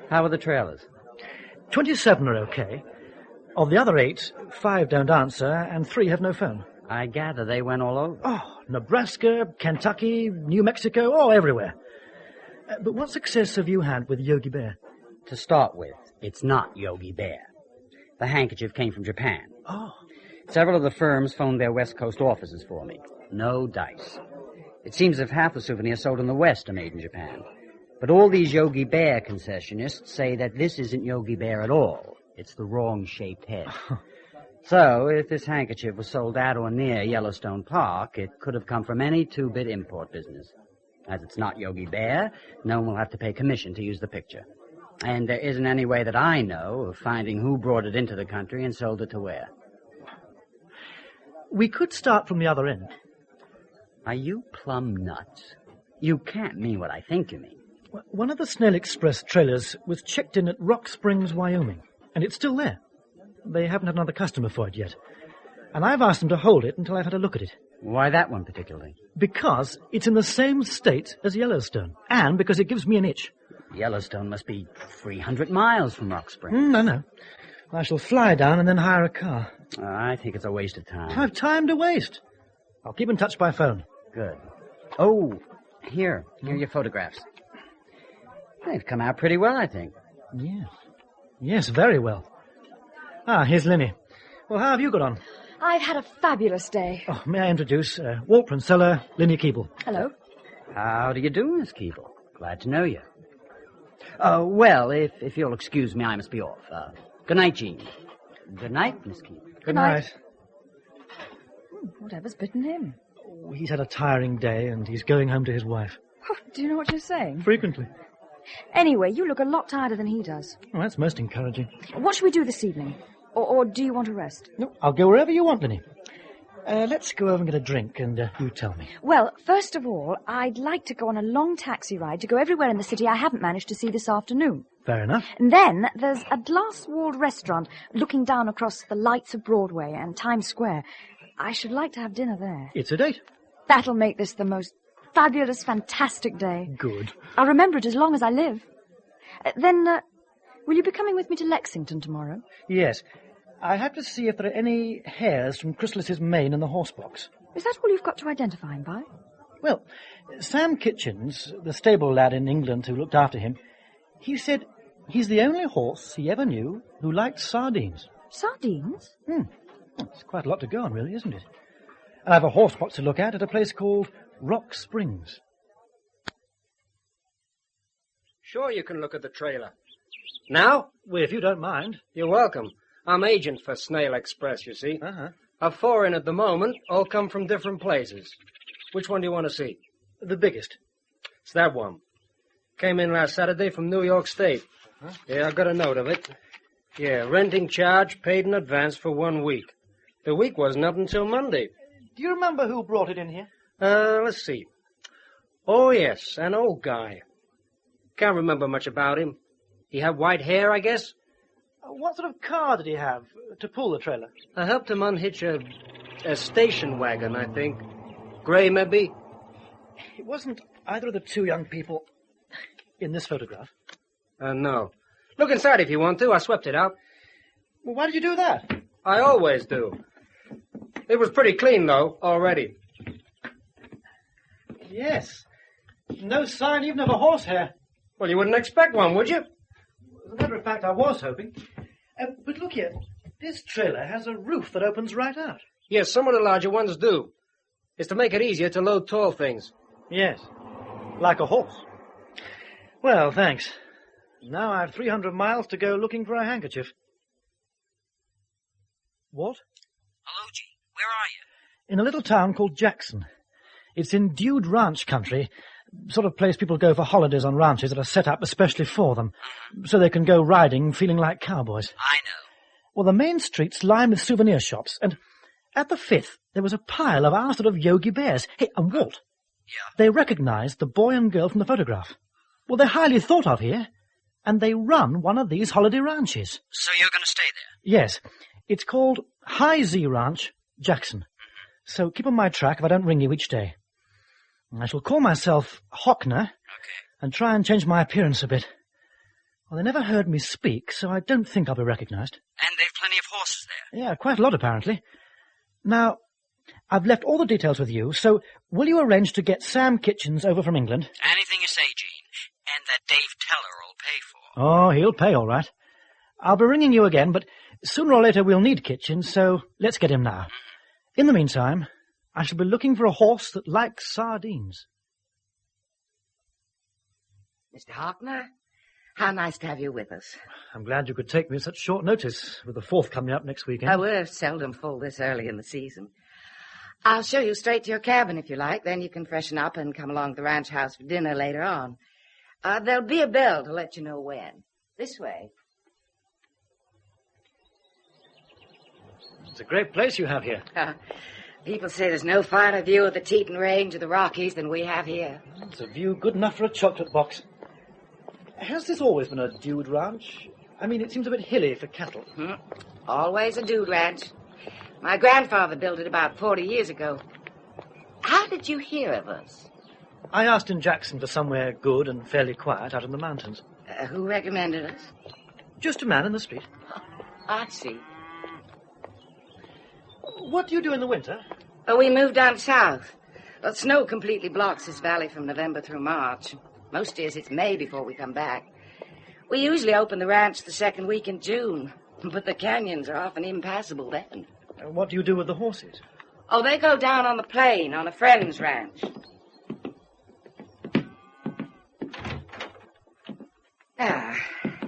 How are the trailers? 27 are okay. Of the other 8, 5 don't answer, and 3 have no phone. I gather they went all over. Oh, Nebraska, Kentucky, New Mexico, everywhere. But what success have you had with Yogi Bear? To start with, it's not Yogi Bear. The handkerchief came from Japan. Oh. Several of the firms phoned their West Coast offices for me. No dice. It seems as if half the souvenirs sold in the West are made in Japan. But all these Yogi Bear concessionists say that this isn't Yogi Bear at all. It's the wrong-shaped head. So, if this handkerchief was sold at or near Yellowstone Park, it could have come from any two-bit import business. As it's not Yogi Bear, no one will have to pay commission to use the picture. And there isn't any way that I know of finding who brought it into the country and sold it to where. We could start from the other end. Are you plumb nuts? You can't mean what I think you mean. One of the Snail Express trailers was checked in at Rock Springs, Wyoming, and it's still there. They haven't had another customer for it yet. And I've asked them to hold it until I've had a look at it. Why that one particularly? Because it's in the same state as Yellowstone, and because it gives me an itch. Yellowstone must be 300 miles from Rock Springs. No. I shall fly down and then hire a car. I think it's a waste of time. I've time to waste. I'll keep in touch by phone. Good. Oh, here are your photographs. They've come out pretty well, I think. Yes, very well. Here's Linny. Well, how have you got on? I've had a fabulous day. Oh, may I introduce Walt Pranceller, Linny Keeble. Hello. How do you do, Miss Keeble? Glad to know you. Well, if you'll excuse me, I must be off. Good night, Gene. Good night, Miss Keeble. Good night. Whatever's bitten him? Oh, he's had a tiring day, and he's going home to his wife. Oh, do you know what you're saying? Frequently. Anyway, you look a lot tireder than he does. Oh, that's most encouraging. What shall we do this evening? Or do you want to rest? No, I'll go wherever you want, Linny. Let's go over and get a drink, and you tell me. Well, first of all, I'd like to go on a long taxi ride to go everywhere in the city I haven't managed to see this afternoon. Fair enough. And then there's a glass-walled restaurant looking down across the lights of Broadway and Times Square. I should like to have dinner there. It's a date. That'll make this the most fabulous, fantastic day. Good. I'll remember it as long as I live. Then, will you be coming with me to Lexington tomorrow? Yes. I have to see if there are any hairs from Chrysalis's mane in the horse box. Is that all you've got to identify him by? Well, Sam Kitchens, the stable lad in England who looked after him, he said he's the only horse he ever knew who liked sardines. Sardines? It's quite a lot to go on, really, isn't it? And I have a horse box to look at a place called Rock Springs. Sure you can look at the trailer. Now? Well, if you don't mind. You're welcome. I'm agent for Snail Express, you see. Uh-huh. I've 4 in at the moment, all come from different places. Which one do you want to see? The biggest. It's that one. Came in last Saturday from New York State. Huh? Yeah, I got a note of it. Yeah, renting charge paid in advance for 1 week. The week wasn't up until Monday. Do you remember who brought it in here? Let's see. Oh, yes, an old guy. Can't remember much about him. He had white hair, I guess? What sort of car did he have to pull the trailer? I helped him unhitch a station wagon, I think. Grey, maybe? It wasn't either of the 2 young people in this photograph. No. Look inside if you want to. I swept it out. Well, why did you do that? I always do. It was pretty clean, though, already. Yes. No sign even of a horsehair. Well, you wouldn't expect one, would you? As a matter of fact, I was hoping. But look here. This trailer has a roof that opens right out. Yes, some of the larger ones do. It's to make it easier to load tall things. Yes. Like a horse. Well, thanks. Now I've 300 miles to go looking for a handkerchief. What? Hello, Gene. Where are you? In a little town called Jackson. It's in Dude Ranch country, sort of place people go for holidays on ranches that are set up especially for them, so they can go riding feeling like cowboys. I know. Well, the main street's lined with souvenir shops, and at the 5th there was a pile of our sort of Yogi Bears. Hey, and Walt. Yeah? They recognized the boy and girl from the photograph. Well, they're highly thought of here, and they run one of these holiday ranches. So you're going to stay there? Yes. It's called High Z Ranch, Jackson. So keep on my track if I don't ring you each day. I shall call myself Hockner and try and change my appearance a bit. Well, they never heard me speak, so I don't think I'll be recognized. And they've plenty of horses there? Yeah, quite a lot, apparently. Now, I've left all the details with you, so will you arrange to get Sam Kitchens over from England? Anything you say, Gene. And that Dave Teller will pay for. Oh, he'll pay all right. I'll be ringing you again, but sooner or later we'll need Kitchens, so let's get him now. In the meantime, I shall be looking for a horse that likes sardines. Mr. Hockner, how nice to have you with us. I'm glad you could take me at such short notice, with the 4th coming up next weekend. We're seldom full this early in the season. I'll show you straight to your cabin if you like. Then you can freshen up and come along to the ranch house for dinner later on. There'll be a bell to let you know when. This way. It's a great place you have here. People say there's no finer view of the Teton Range or the Rockies than we have here. It's a view good enough for a chocolate box. Has this always been a dude ranch? I mean, it seems a bit hilly for cattle. Always a dude ranch. My grandfather built it about 40 years ago. How did you hear of us? I asked in Jackson for somewhere good and fairly quiet out in the mountains. Who recommended us? Just a man in the street. I see. What do you do in the winter? We moved down south. Well, snow completely blocks this valley from November through March. Most years it's May before we come back. We usually open the ranch the 2nd week in June, but the canyons are often impassable then. What do you do with the horses? Oh, they go down on the plain on a friend's ranch.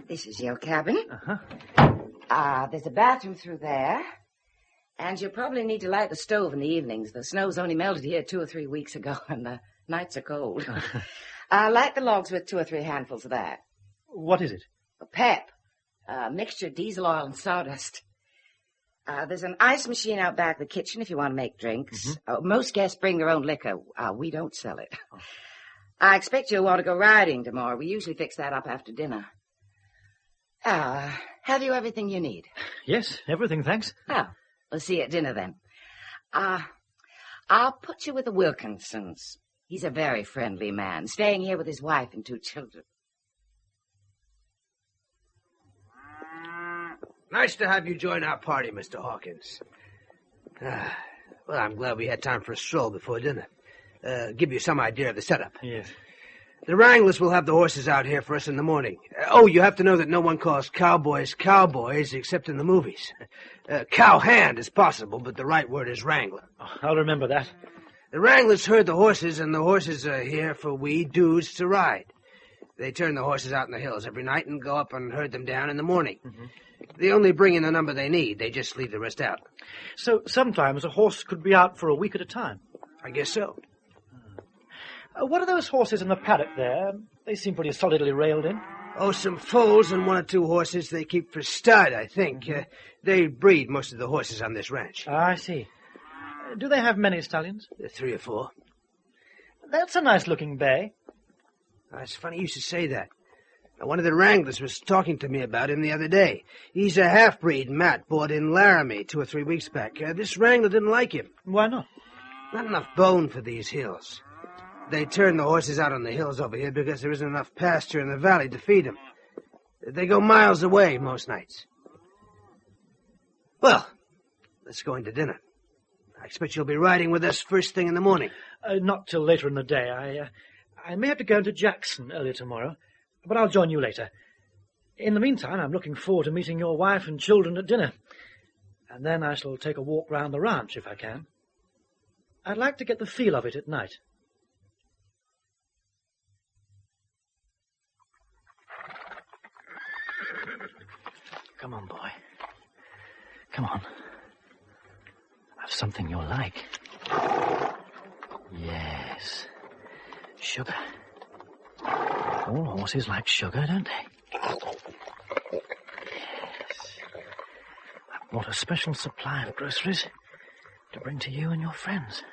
This is your cabin. There's a bathroom through there. And you'll probably need to light the stove in the evenings. The snow's only melted here 2 or 3 weeks ago, and the nights are cold. Light the logs with 2 or 3 handfuls of that. What is it? A pep. Mixture of diesel oil and sawdust. There's an ice machine out back of the kitchen if you want to make drinks. Most guests bring their own liquor. We don't sell it. I expect you'll want to go riding tomorrow. We usually fix that up after dinner. Have you everything you need? Yes, everything, thanks. We'll see you at dinner then. I'll put you with the Wilkinsons. He's a very friendly man, staying here with his wife and 2 children. Nice to have you join our party, Mr. Hawkins. Well, I'm glad we had time for a stroll before dinner. Give you some idea of the setup. Yes. The wranglers will have the horses out here for us in the morning. You have to know that no one calls cowboys cowboys except in the movies. Cowhand is possible, but the right word is wrangler. Oh, I'll remember that. The wranglers herd the horses, and the horses are here for we dudes to ride. They turn the horses out in the hills every night and go up and herd them down in the morning. Mm-hmm. They only bring in the number they need. They just leave the rest out. So sometimes a horse could be out for a week at a time? I guess so. What are those horses in the paddock there? They seem pretty solidly railed in. Oh, some foals and 1 or 2 horses they keep for stud, I think. Mm-hmm. They breed most of the horses on this ranch. I see. Do they have many stallions? 3 or 4. That's a nice-looking bay. It's funny you should say that. One of the wranglers was talking to me about him the other day. He's a half-breed Matt bought in Laramie 2 or 3 weeks back. This wrangler didn't like him. Why not? Not enough bone for these hills. They turn the horses out on the hills over here because there isn't enough pasture in the valley to feed them. They go miles away most nights. Well, let's go into dinner. I expect you'll be riding with us first thing in the morning. Not till later in the day. I may have to go into Jackson early tomorrow, but I'll join you later. In the meantime, I'm looking forward to meeting your wife and children at dinner. And then I shall take a walk round the ranch if I can. I'd like to get the feel of it at night. Come on, boy. Come on. I've something you'll like. Yes. Sugar. All horses like sugar, don't they? Yes. I've bought a special supply of groceries to bring to you and your friends.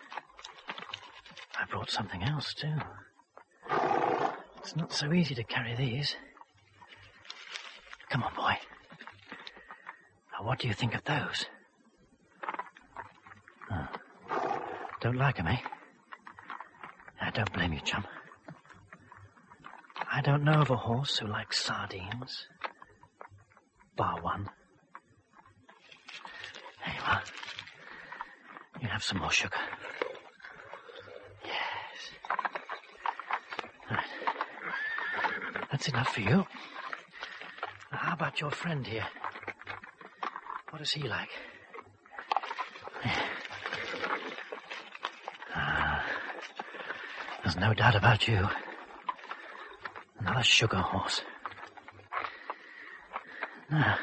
I brought something else, too. It's not so easy to carry these. Come on, boy. Now, what do you think of those? Oh. Don't like 'em, eh? I don't blame you, chum. I don't know of a horse who likes sardines. Bar one. There you are. You have some more sugar. Yes. Right. That's enough for you. Now, how about your friend here? What is he like? There's no doubt about you. Another sugar horse. Now,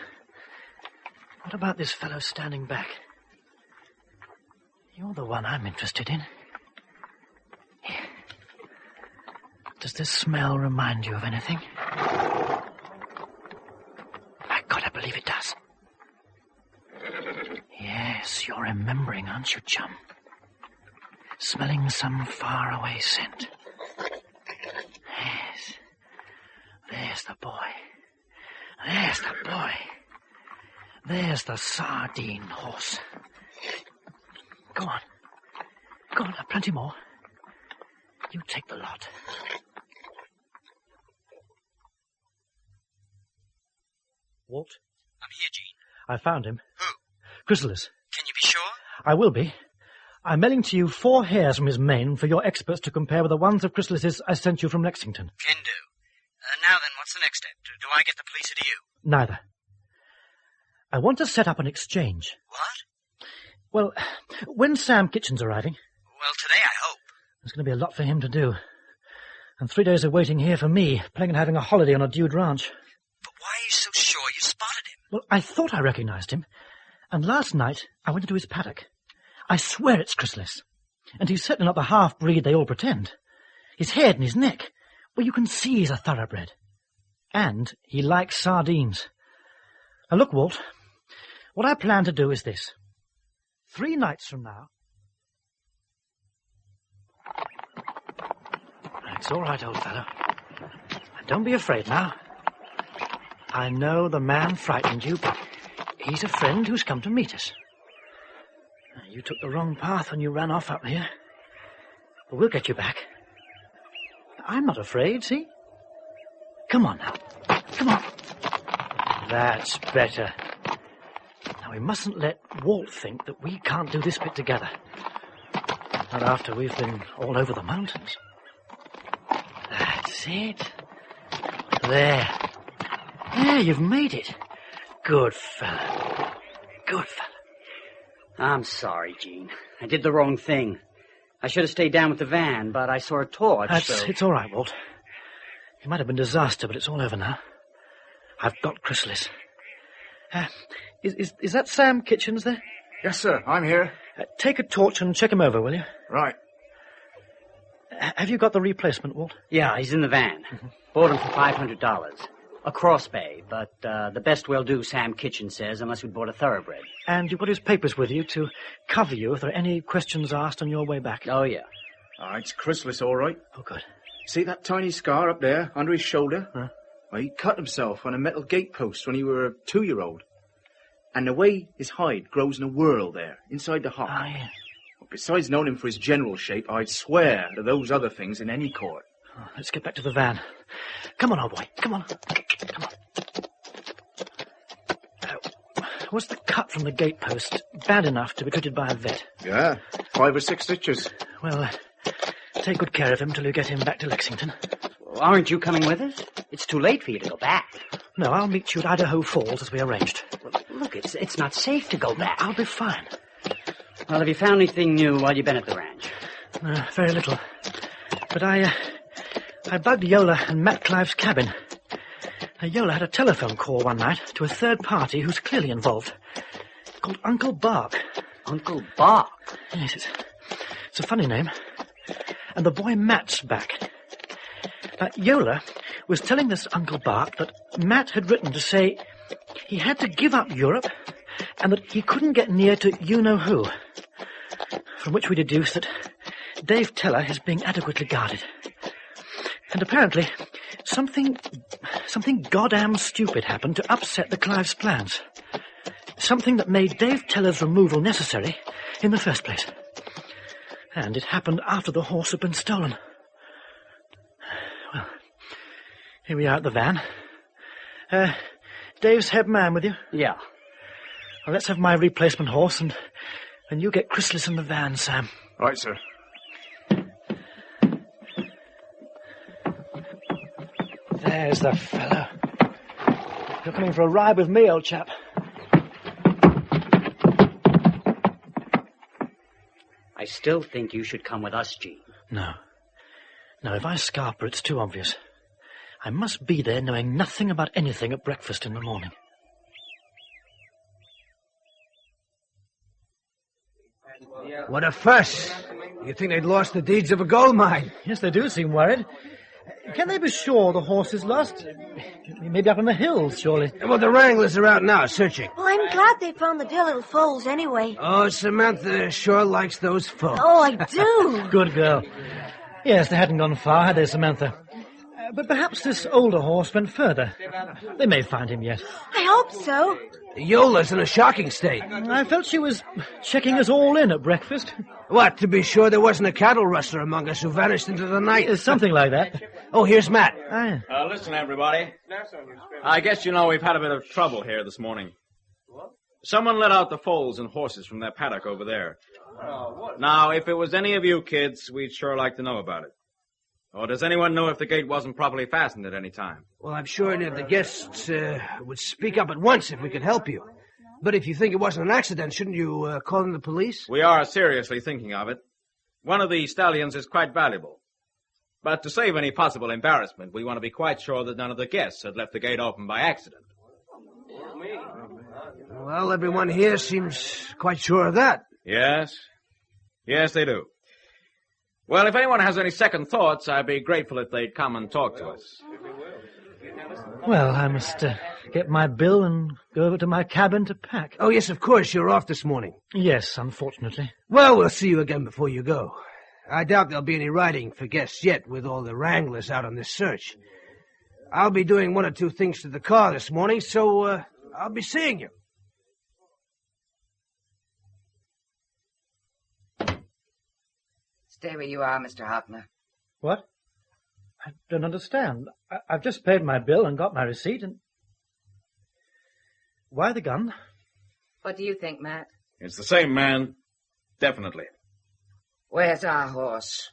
what about this fellow standing back? You're the one I'm interested in. Here. Does this smell remind you of anything? My God, I believe it does. Yes, you're remembering, aren't you, chum? Smelling some faraway scent. Yes. There's the boy. There's the boy. There's the sardine horse. Go on. Go on, plenty more. You take the lot. Walt? I'm here, Gene. I found him. Who? Chrysalis. Can you be sure? I will be. I'm mailing to you 4 hairs from his mane for your experts to compare with the ones of Chrysalis's I sent you from Lexington. Can do. Now then, what's the next step? Do I get the police or do you? Neither. I want to set up an exchange. What? Well, when's Sam Kitchen's arriving? Well, today, I hope. There's going to be a lot for him to do. And 3 days of waiting here for me, playing and having a holiday on a dude ranch. But why are you so sure you spotted him? Well, I thought I recognized him. And last night, I went into his paddock. I swear it's Chrysalis. And he's certainly not the half-breed they all pretend. His head and his neck, well, you can see he's a thoroughbred. And he likes sardines. Now, look, Walt, what I plan to do is this. 3 nights from now... It's all right, old fellow. Don't be afraid now. I know the man frightened you, but he's a friend who's come to meet us. You took the wrong path when you ran off up here. But we'll get you back. I'm not afraid, see? Come on now. Come on. That's better. Now, we mustn't let Walt think that we can't do this bit together. Not after we've been all over the mountains. That's it. There. There, you've made it. Good fella. Good fella. I'm sorry, Gene. I did the wrong thing. I should have stayed down with the van, but I saw a torch, It's all right, Walt. It might have been disaster, but it's all over now. I've got Chrysalis. Is that Sam Kitchens there? Yes, sir. I'm here. Take a torch and check him over, will you? Right. Have you got the replacement, Walt? Yeah, he's in the van. Bought him for $500. A cross bay, but the best we'll do, Sam Kitchen says, unless we bought a thoroughbred. And you got his papers with you to cover you if there are any questions asked on your way back? Oh, yeah. It's Chrysalis, all right. Oh, good. See that tiny scar up there, under his shoulder? Huh? Well, he cut himself on a metal gatepost when he were a 2-year-old. And the way his hide grows in a whirl there, inside the hock. Oh, yeah. Well, besides knowing him for his general shape, I'd swear to those other things in any court. Oh, let's get back to the van. Come on, old boy. Come on. Come on. Was the cut from the gatepost bad enough to be treated by a vet? Yeah, 5 or 6 stitches. Well, take good care of him till you get him back to Lexington. Well, aren't you coming with us? It's too late for you to go back. No, I'll meet you at Idaho Falls as we arranged. Well, look, it's not safe to go back. I'll be fine. Well, have you found anything new while you've been at the ranch? Very little. But I bugged Yola and Matt Clive's cabin. Yola had a telephone call one night to a third party who's clearly involved, called Uncle Bark. Uncle Bark? Yes, it's a funny name. And the boy Matt's back. Yola was telling this Uncle Bark that Matt had written to say he had to give up Europe and that he couldn't get near to you-know-who, from which we deduce that Dave Teller is being adequately guarded. And apparently, something goddamn stupid happened to upset the Clive's plans. Something that made Dave Teller's removal necessary in the first place. And it happened after the horse had been stolen. Well, here we are at the van. Dave's head man with you? Yeah. Well, let's have my replacement horse, and you get Chrysalis in the van, Sam. Right, sir. There's the fellow. You're coming for a ride with me, old chap. I still think you should come with us, Gene. No. No, if I scarper, it's too obvious. I must be there knowing nothing about anything at breakfast in the morning. What a fuss. You think they'd lost the deeds of a gold mine? Yes, they do seem worried. Can they be sure the horse is lost? Maybe up in the hills, surely. Well, the wranglers are out now, searching. Well, I'm glad they found the dear little foals anyway. Oh, Samantha sure likes those foals. Oh, I do. Good girl. Yes, they hadn't gone far, had they, Samantha? But perhaps this older horse went further. They may find him yet. I hope so. Yola's in a shocking state. I felt she was checking us all in at breakfast. What, to be sure there wasn't a cattle rustler among us who vanished into the night? Something like that. Oh, here's Matt. Listen, everybody. I guess you know we've had a bit of trouble here this morning. Someone let out the foals and horses from their paddock over there. Now, if it was any of you kids, we'd sure like to know about it. Or does anyone know if the gate wasn't properly fastened at any time? Well, I'm sure any of the guests would speak up at once if we could help you. But if you think it wasn't an accident, shouldn't you call in the police? We are seriously thinking of it. One of the stallions is quite valuable. But to save any possible embarrassment, we want to be quite sure that none of the guests had left the gate open by accident. Well, everyone here seems quite sure of that. Yes. Yes, they do. Well, if anyone has any second thoughts, I'd be grateful if they'd come and talk to us. Well, I must get my bill and go over to my cabin to pack. Oh, yes, of course. You're off this morning. Yes, unfortunately. Well, we'll see you again before you go. I doubt there'll be any riding for guests yet with all the wranglers out on this search. I'll be doing 1 or 2 things to the car this morning, so I'll be seeing you. Stay where you are, Mr. Hoffner. What? I don't understand. I've just paid my bill and got my receipt, and... Why the gun? What do you think, Matt? It's the same man. Definitely. Where's our horse?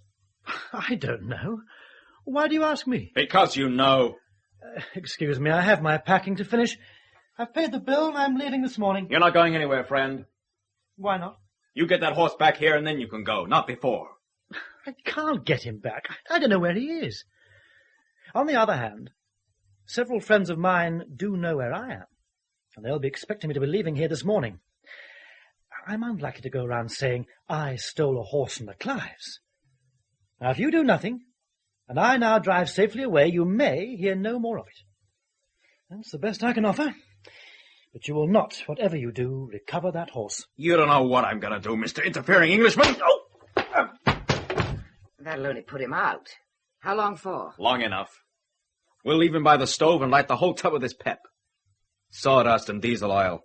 I don't know. Why do you ask me? Because you know. Excuse me, I have my packing to finish. I've paid the bill and I'm leaving this morning. You're not going anywhere, friend. Why not? You get that horse back here and then you can go, not before. I can't get him back. I don't know where he is. On the other hand, several friends of mine do know where I am, and they'll be expecting me to be leaving here this morning. I'm unlikely to go around saying I stole a horse from the Clives. Now, if you do nothing, and I now drive safely away, you may hear no more of it. That's the best I can offer. But you will not, whatever you do, recover that horse. You don't know what I'm going to do, Mr. Interfering Englishman. Oh! That'll only put him out. How long for? Long enough. We'll leave him by the stove and light the whole tub with his pep. Sawdust and diesel oil.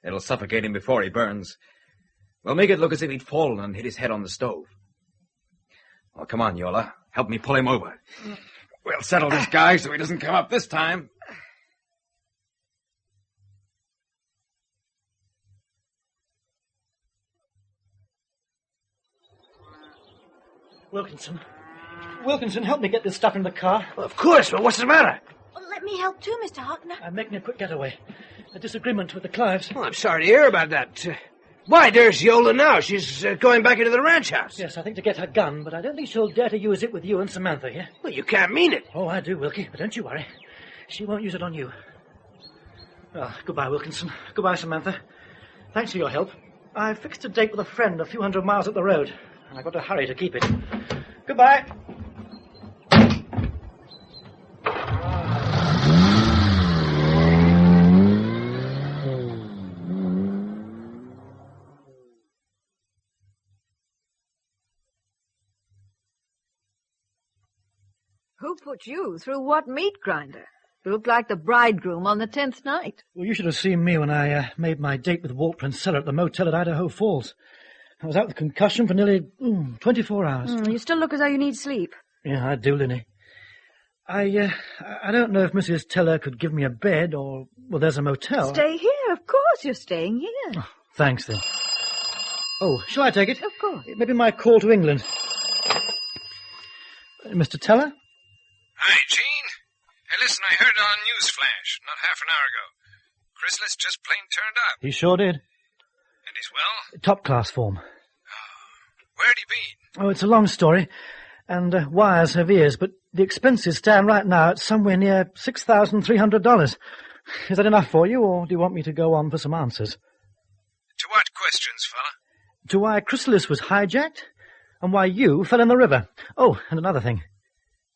It'll suffocate him before he burns. We'll make it look as if he'd fallen and hit his head on the stove. Well, come on, Yola. Help me pull him over. We'll settle this guy so he doesn't come up this time. Wilkinson, help me get this stuff in the car. Well, of course, but what's the matter? Well, let me help too, Mr. Hockner. I'm making a quick getaway. A disagreement with the Clives. Well, I'm sorry to hear about that. Why, there's Yola now. She's going back into the ranch house. Yes, I think to get her gun, but I don't think she'll dare to use it with you and Samantha here. Well, you can't mean it. Oh, I do, Wilkie, but don't you worry. She won't use it on you. Well, goodbye, Wilkinson. Goodbye, Samantha. Thanks for your help. I fixed a date with a friend a few hundred miles up the road, and I've got to hurry to keep it. Goodbye. Who put you through what meat grinder? You look like the bridegroom on the 10th night. Well, you should have seen me when I made my date with Walt Princeller at the motel at Idaho Falls. I was out with concussion for nearly 24 hours. You still look as though you need sleep. Yeah, I do, Linny. I don't know if Mrs. Teller could give me a bed or... Well, there's a motel. Stay here. Of course you're staying here. Oh, thanks, then. Oh, shall I take it? Of course. It may be my call to England. Mr. Teller? Hi, Gene. Hey, listen, I heard on Newsflash not half an hour ago. Chrysalis just plain turned up. He sure did. And he's well? Top-class form. Where'd he been? Oh, it's a long story, and wires have ears, but the expenses stand right now at somewhere near $6,300. Is that enough for you, or do you want me to go on for some answers? To what questions, fella? To why Chrysalis was hijacked, and why you fell in the river. Oh, and another thing.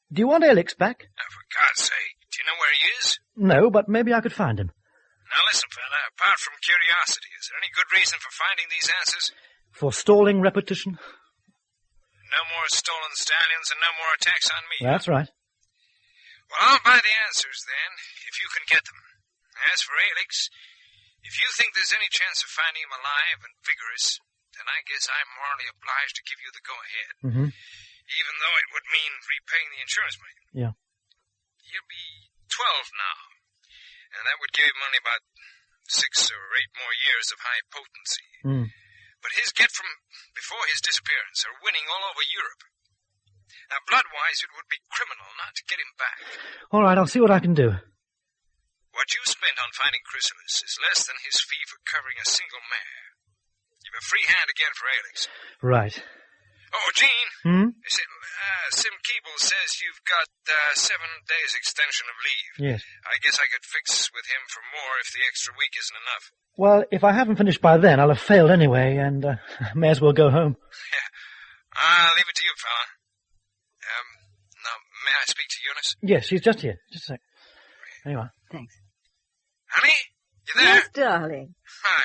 Do you want Alex back? Now, for God's sake, do you know where he is? No, but maybe I could find him. Now, listen, fella, apart from curiosity, is there any good reason for finding these answers? Forestalling repetition? No more stolen stallions and no more attacks on me. That's right. Well, I'll buy the answers, then, if you can get them. As for Alex, if you think there's any chance of finding him alive and vigorous, then I guess I'm morally obliged to give you the go-ahead. Mm-hmm. Even though it would mean repaying the insurance money. Yeah. He'll be 12 now, and that would give him only about 6 or 8 more years of high potency. Mm. But his get from before his disappearance are winning all over Europe. Now, blood-wise, it would be criminal not to get him back. All right, I'll see what I can do. What you spent on finding Chrysalis is less than his fee for covering a single mare. You've a free hand again for Alex. Right. Oh, Gene. Sim Keeble says you've got 7 days extension of leave. Yes. I guess I could fix with him for more if the extra week isn't enough. Well, if I haven't finished by then, I'll have failed anyway, and may as well go home. Yeah. I'll leave it to you, fella. Now, may I speak to Eunice? Yes, she's just here. Just a sec. There you are. Thanks. Honey, you there? Yes, darling. Hi.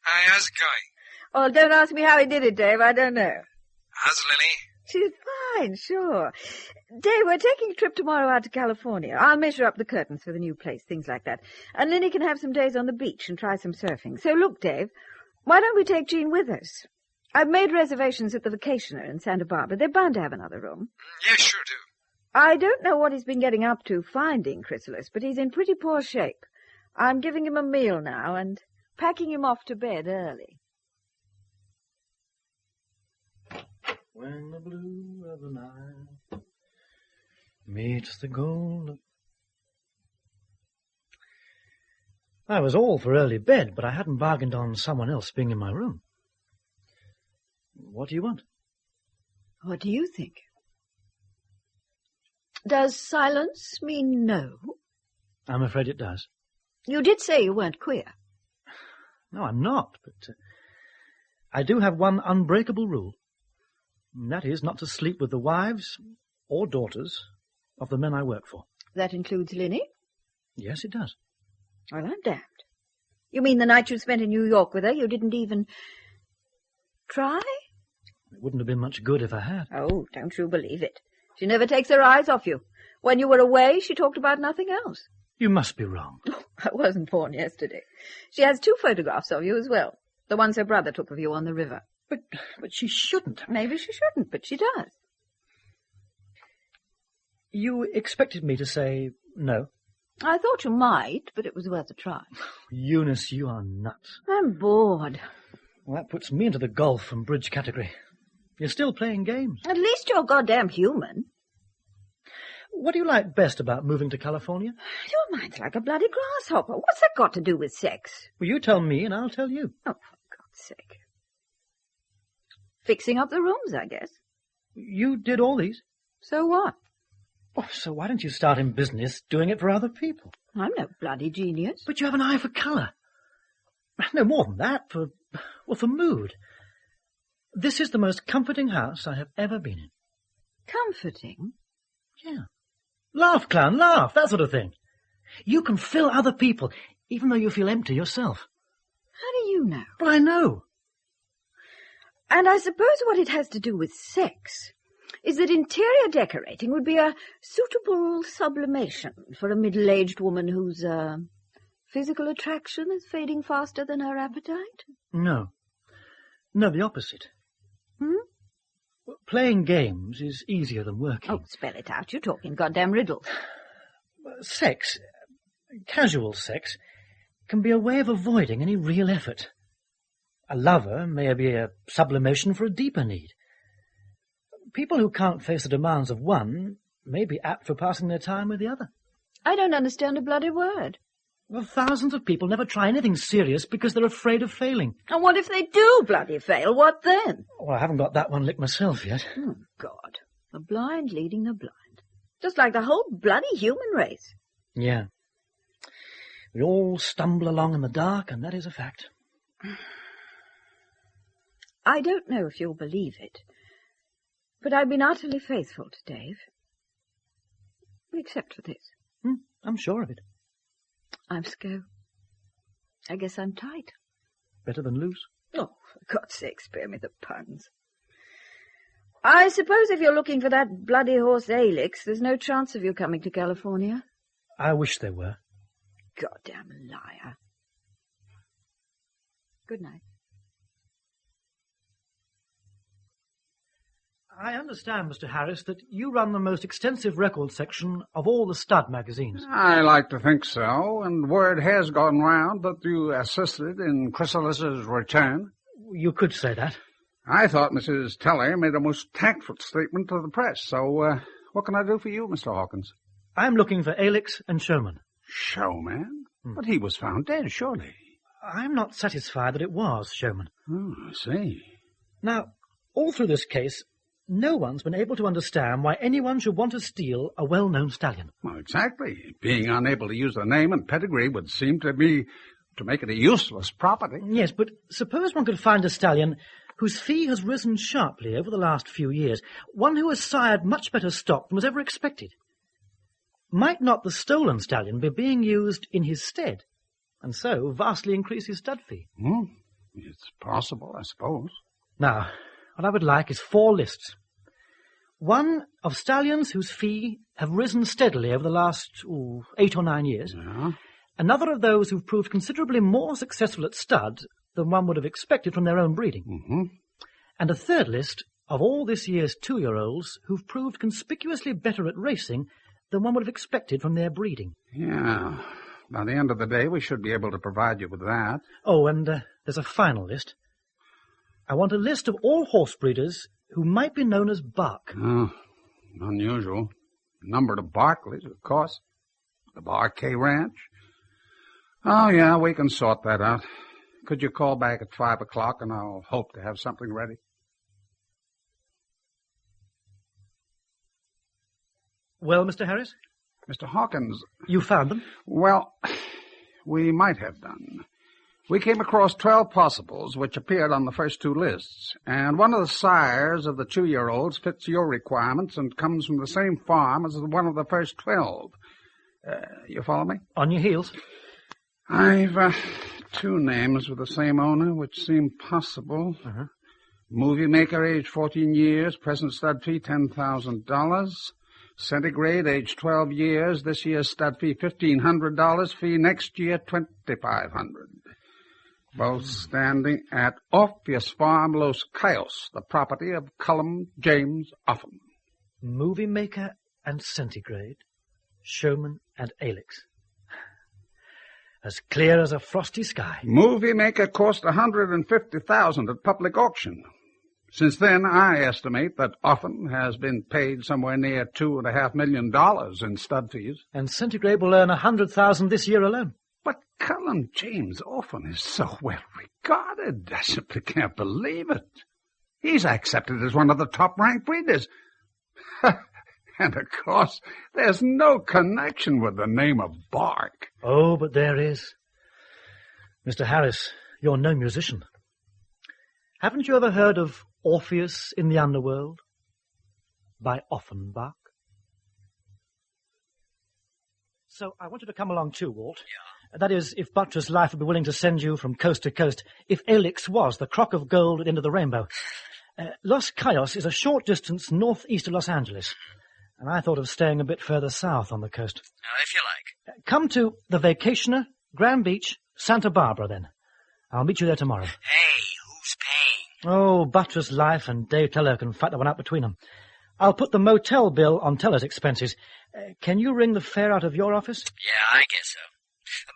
Hi, how's it going? Oh, don't ask me how he did it, Dave. I don't know. How's Lily? She's fine, sure. Dave, we're taking a trip tomorrow out to California. I'll measure up the curtains for the new place, things like that. And Linny can have some days on the beach and try some surfing. So look, Dave, why don't we take Jean with us? I've made reservations at the Vacationer in Santa Barbara. They're bound to have another room. Yes, sure do. I don't know what he's been getting up to finding Chrysalis, but he's in pretty poor shape. I'm giving him a meal now, and packing him off to bed early. When the blue of the night meets the gold. I was all for early bed, but I hadn't bargained on someone else being in my room. What do you want? What do you think? Does silence mean no? I'm afraid it does. You did say you weren't queer. No, I'm not, but I do have one unbreakable rule. And that is not to sleep with the wives or daughters of the men I work for. That includes Linny? Yes, it does. Well, I'm damned. You mean the night you spent in New York with her, you didn't even try? It wouldn't have been much good if I had. Oh, don't you believe it. She never takes her eyes off you. When you were away, she talked about nothing else. You must be wrong. I wasn't born yesterday. She has 2 photographs of you as well. The ones her brother took of you on the river. But she shouldn't. Maybe she shouldn't, but she does. You expected me to say no? I thought you might, but it was worth a try. Eunice, you are nuts. I'm bored. Well, that puts me into the golf and bridge category. You're still playing games. At least you're goddamn human. What do you like best about moving to California? Your mind's like a bloody grasshopper. What's that got to do with sex? Well, you tell me and I'll tell you. Oh, for God's sake. Fixing up the rooms, I guess. You did all these? So what? Oh, so why don't you start in business doing it for other people? I'm no bloody genius. But you have an eye for colour. No more than that, for mood. This is the most comforting house I have ever been in. Comforting? Yeah. Laugh, clown, laugh, that sort of thing. You can fill other people, even though you feel empty yourself. How do you know? Well, I know. And I suppose what it has to do with sex is that interior decorating would be a suitable sublimation for a middle-aged woman whose physical attraction is fading faster than her appetite. No. No, the opposite. Hmm? Playing games is easier than working. Oh, spell it out. You're talking goddamn riddles. Sex, casual sex, can be a way of avoiding any real effort. A lover may be a sublimation for a deeper need. People who can't face the demands of one may be apt for passing their time with the other. I don't understand a bloody word. Well, thousands of people never try anything serious because they're afraid of failing. And what if they do bloody fail? What then? Well, I haven't got that one licked myself yet. Oh, God. The blind leading the blind. Just like the whole bloody human race. Yeah. We all stumble along in the dark, and that is a fact. I don't know if you'll believe it, but I've been utterly faithful to Dave. Except for this. I'm sure of it. I'm sco. I guess I'm tight. Better than loose? Oh, for God's sake, spare me the puns. I suppose if you're looking for that bloody horse Elix, there's no chance of you coming to California. I wish there were. Goddamn liar. Good night. I understand, Mr. Harris, that you run the most extensive record section of all the stud magazines. I like to think so, and word has gone round that you assisted in Chrysalis's return. You could say that. I thought Mrs. Teller made a most tactful statement to the press, so what can I do for you, Mr. Hawkins? I'm looking for Elix and Showman. Showman? But he was found dead, surely. I'm not satisfied that it was Showman. Oh, I see. Now, all through this case, no one's been able to understand why anyone should want to steal a well-known stallion. Well, exactly. Being unable to use the name and pedigree would seem to make it a useless property. Yes, but suppose one could find a stallion whose fee has risen sharply over the last few years, one who has sired much better stock than was ever expected. Might not the stolen stallion be being used in his stead, and so vastly increase his stud fee? It's possible, I suppose. Now, what I would like is 4 lists. One of stallions whose fee have risen steadily over the last 8 or 9 years. Yeah. Another of those who've proved considerably more successful at stud than one would have expected from their own breeding. Mm-hmm. And a 3rd list of all this year's 2-year-olds who've proved conspicuously better at racing than one would have expected from their breeding. Yeah. By the end of the day, we should be able to provide you with that. Oh, and there's a final list. I want a list of all horse breeders who might be known as buck. Oh, unusual. Numbered of Barclays, of course. The Barkay Ranch. Oh, yeah, we can sort that out. Could you call back at 5 o'clock, and I'll hope to have something ready? Well, Mr. Harris? Mr. Hawkins. You found them? Well, we might have done. We came across 12 possibles which appeared on the first 2 lists, and one of the sires of the 2-year-olds fits your requirements and comes from the same farm as one of the first 12. You follow me? On your heels. I've 2 names with the same owner which seem possible. Uh-huh. Movie maker, age 14 years, present stud fee $10,000. Centigrade, age 12 years. This year's stud fee $1,500. Fee next year $2,500. Both standing at Orpheus Farm, Los Cayos, the property of Cullum James Offen. Movie maker and centigrade, showman and Alex. As clear as a frosty sky. Movie maker cost $150,000 at public auction. Since then, I estimate that Offen has been paid somewhere near $2.5 million in stud fees. And centigrade will earn $100,000 this year alone. But Cullum James Offen is so well regarded. I simply can't believe it. He's accepted as one of the top-ranked breeders. And, of course, there's no connection with the name of Bark. Oh, but there is. Mr. Harris, you're no musician. Haven't you ever heard of Orpheus in the Underworld by Offenbach? So I want you to come along too, Walt. Yeah. That is, if Buttress Life would be willing to send you from coast to coast, if Alex was the crock of gold at the end of the rainbow. Los Cayos is a short distance northeast of Los Angeles, and I thought of staying a bit further south on the coast. If you like. Come to the Vacationer, Grand Beach, Santa Barbara, then. I'll meet you there tomorrow. Hey, who's paying? Oh, Buttress Life and Dave Teller can fight that one out between them. I'll put the motel bill on Teller's expenses. Can you ring the fare out of your office? Yeah, I guess so.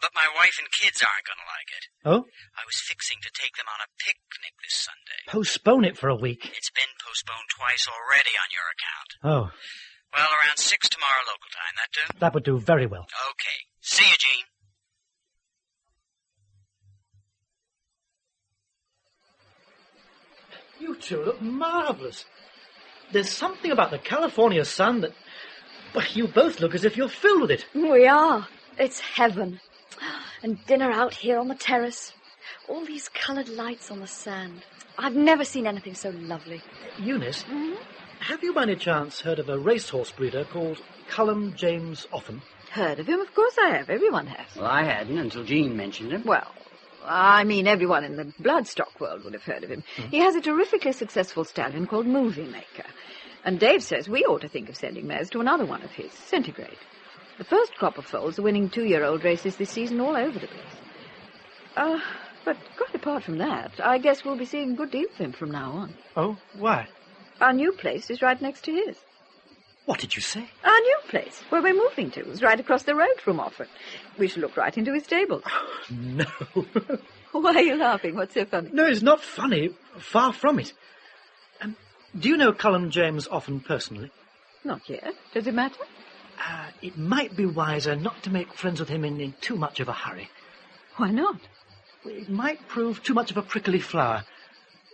But my wife and kids aren't going to like it. Oh? I was fixing to take them on a picnic this Sunday. Postpone it for a week. It's been postponed twice already on your account. Oh. Well, around 6 tomorrow local time, that do? That would do very well. Okay. See you, Gene. You two look marvelous. There's something about the California sun that... Well, you both look as if you're filled with it. We are. It's heaven. And dinner out here on the terrace. All these coloured lights on the sand. I've never seen anything so lovely. Eunice, have you by any chance heard of a racehorse breeder called Cullum James Offen? Heard of him? Of course I have. Everyone has. Well, I hadn't until Gene mentioned him. Well, I mean, everyone in the bloodstock world would have heard of him. He has a terrifically successful stallion called Movie Maker. And Dave says we ought to think of sending mares to another one of his, Centigrade. The first crop of foals are winning 2-year-old races this season all over the place. But quite apart from that, I guess we'll be seeing a good deal of him from now on. Oh, why? Our new place is right next to his. What did you say? Our new place, where we're moving to, is right across the road from Offen. We shall look right into his stables. Oh, no. Why are you laughing? What's so funny? No, it's not funny. Far from it. Do you know Cullum James Offen personally? Not yet. Does it matter? It might be wiser not to make friends with him in too much of a hurry. Why not? It might prove too much of a prickly flower.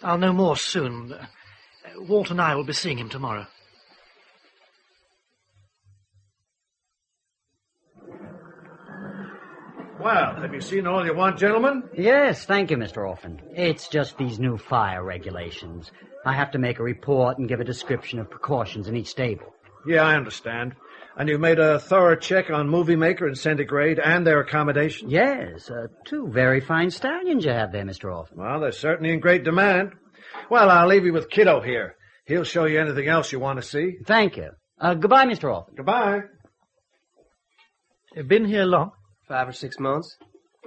I'll know more soon. Walt and I will be seeing him tomorrow. Well, have you seen all you want, gentlemen? Yes, thank you, Mr. Offen. It's just these new fire regulations. I have to make a report and give a description of precautions in each stable. Yeah, I understand. And you've made a thorough check on Movie Maker and Centigrade and their accommodation? Yes, 2 very fine stallions you have there, Mr. Offen. Well, they're certainly in great demand. Well, I'll leave you with Kiddo here. He'll show you anything else you want to see. Thank you. Goodbye, Mr. Offen. Goodbye. You've been here long? 5 or 6 months.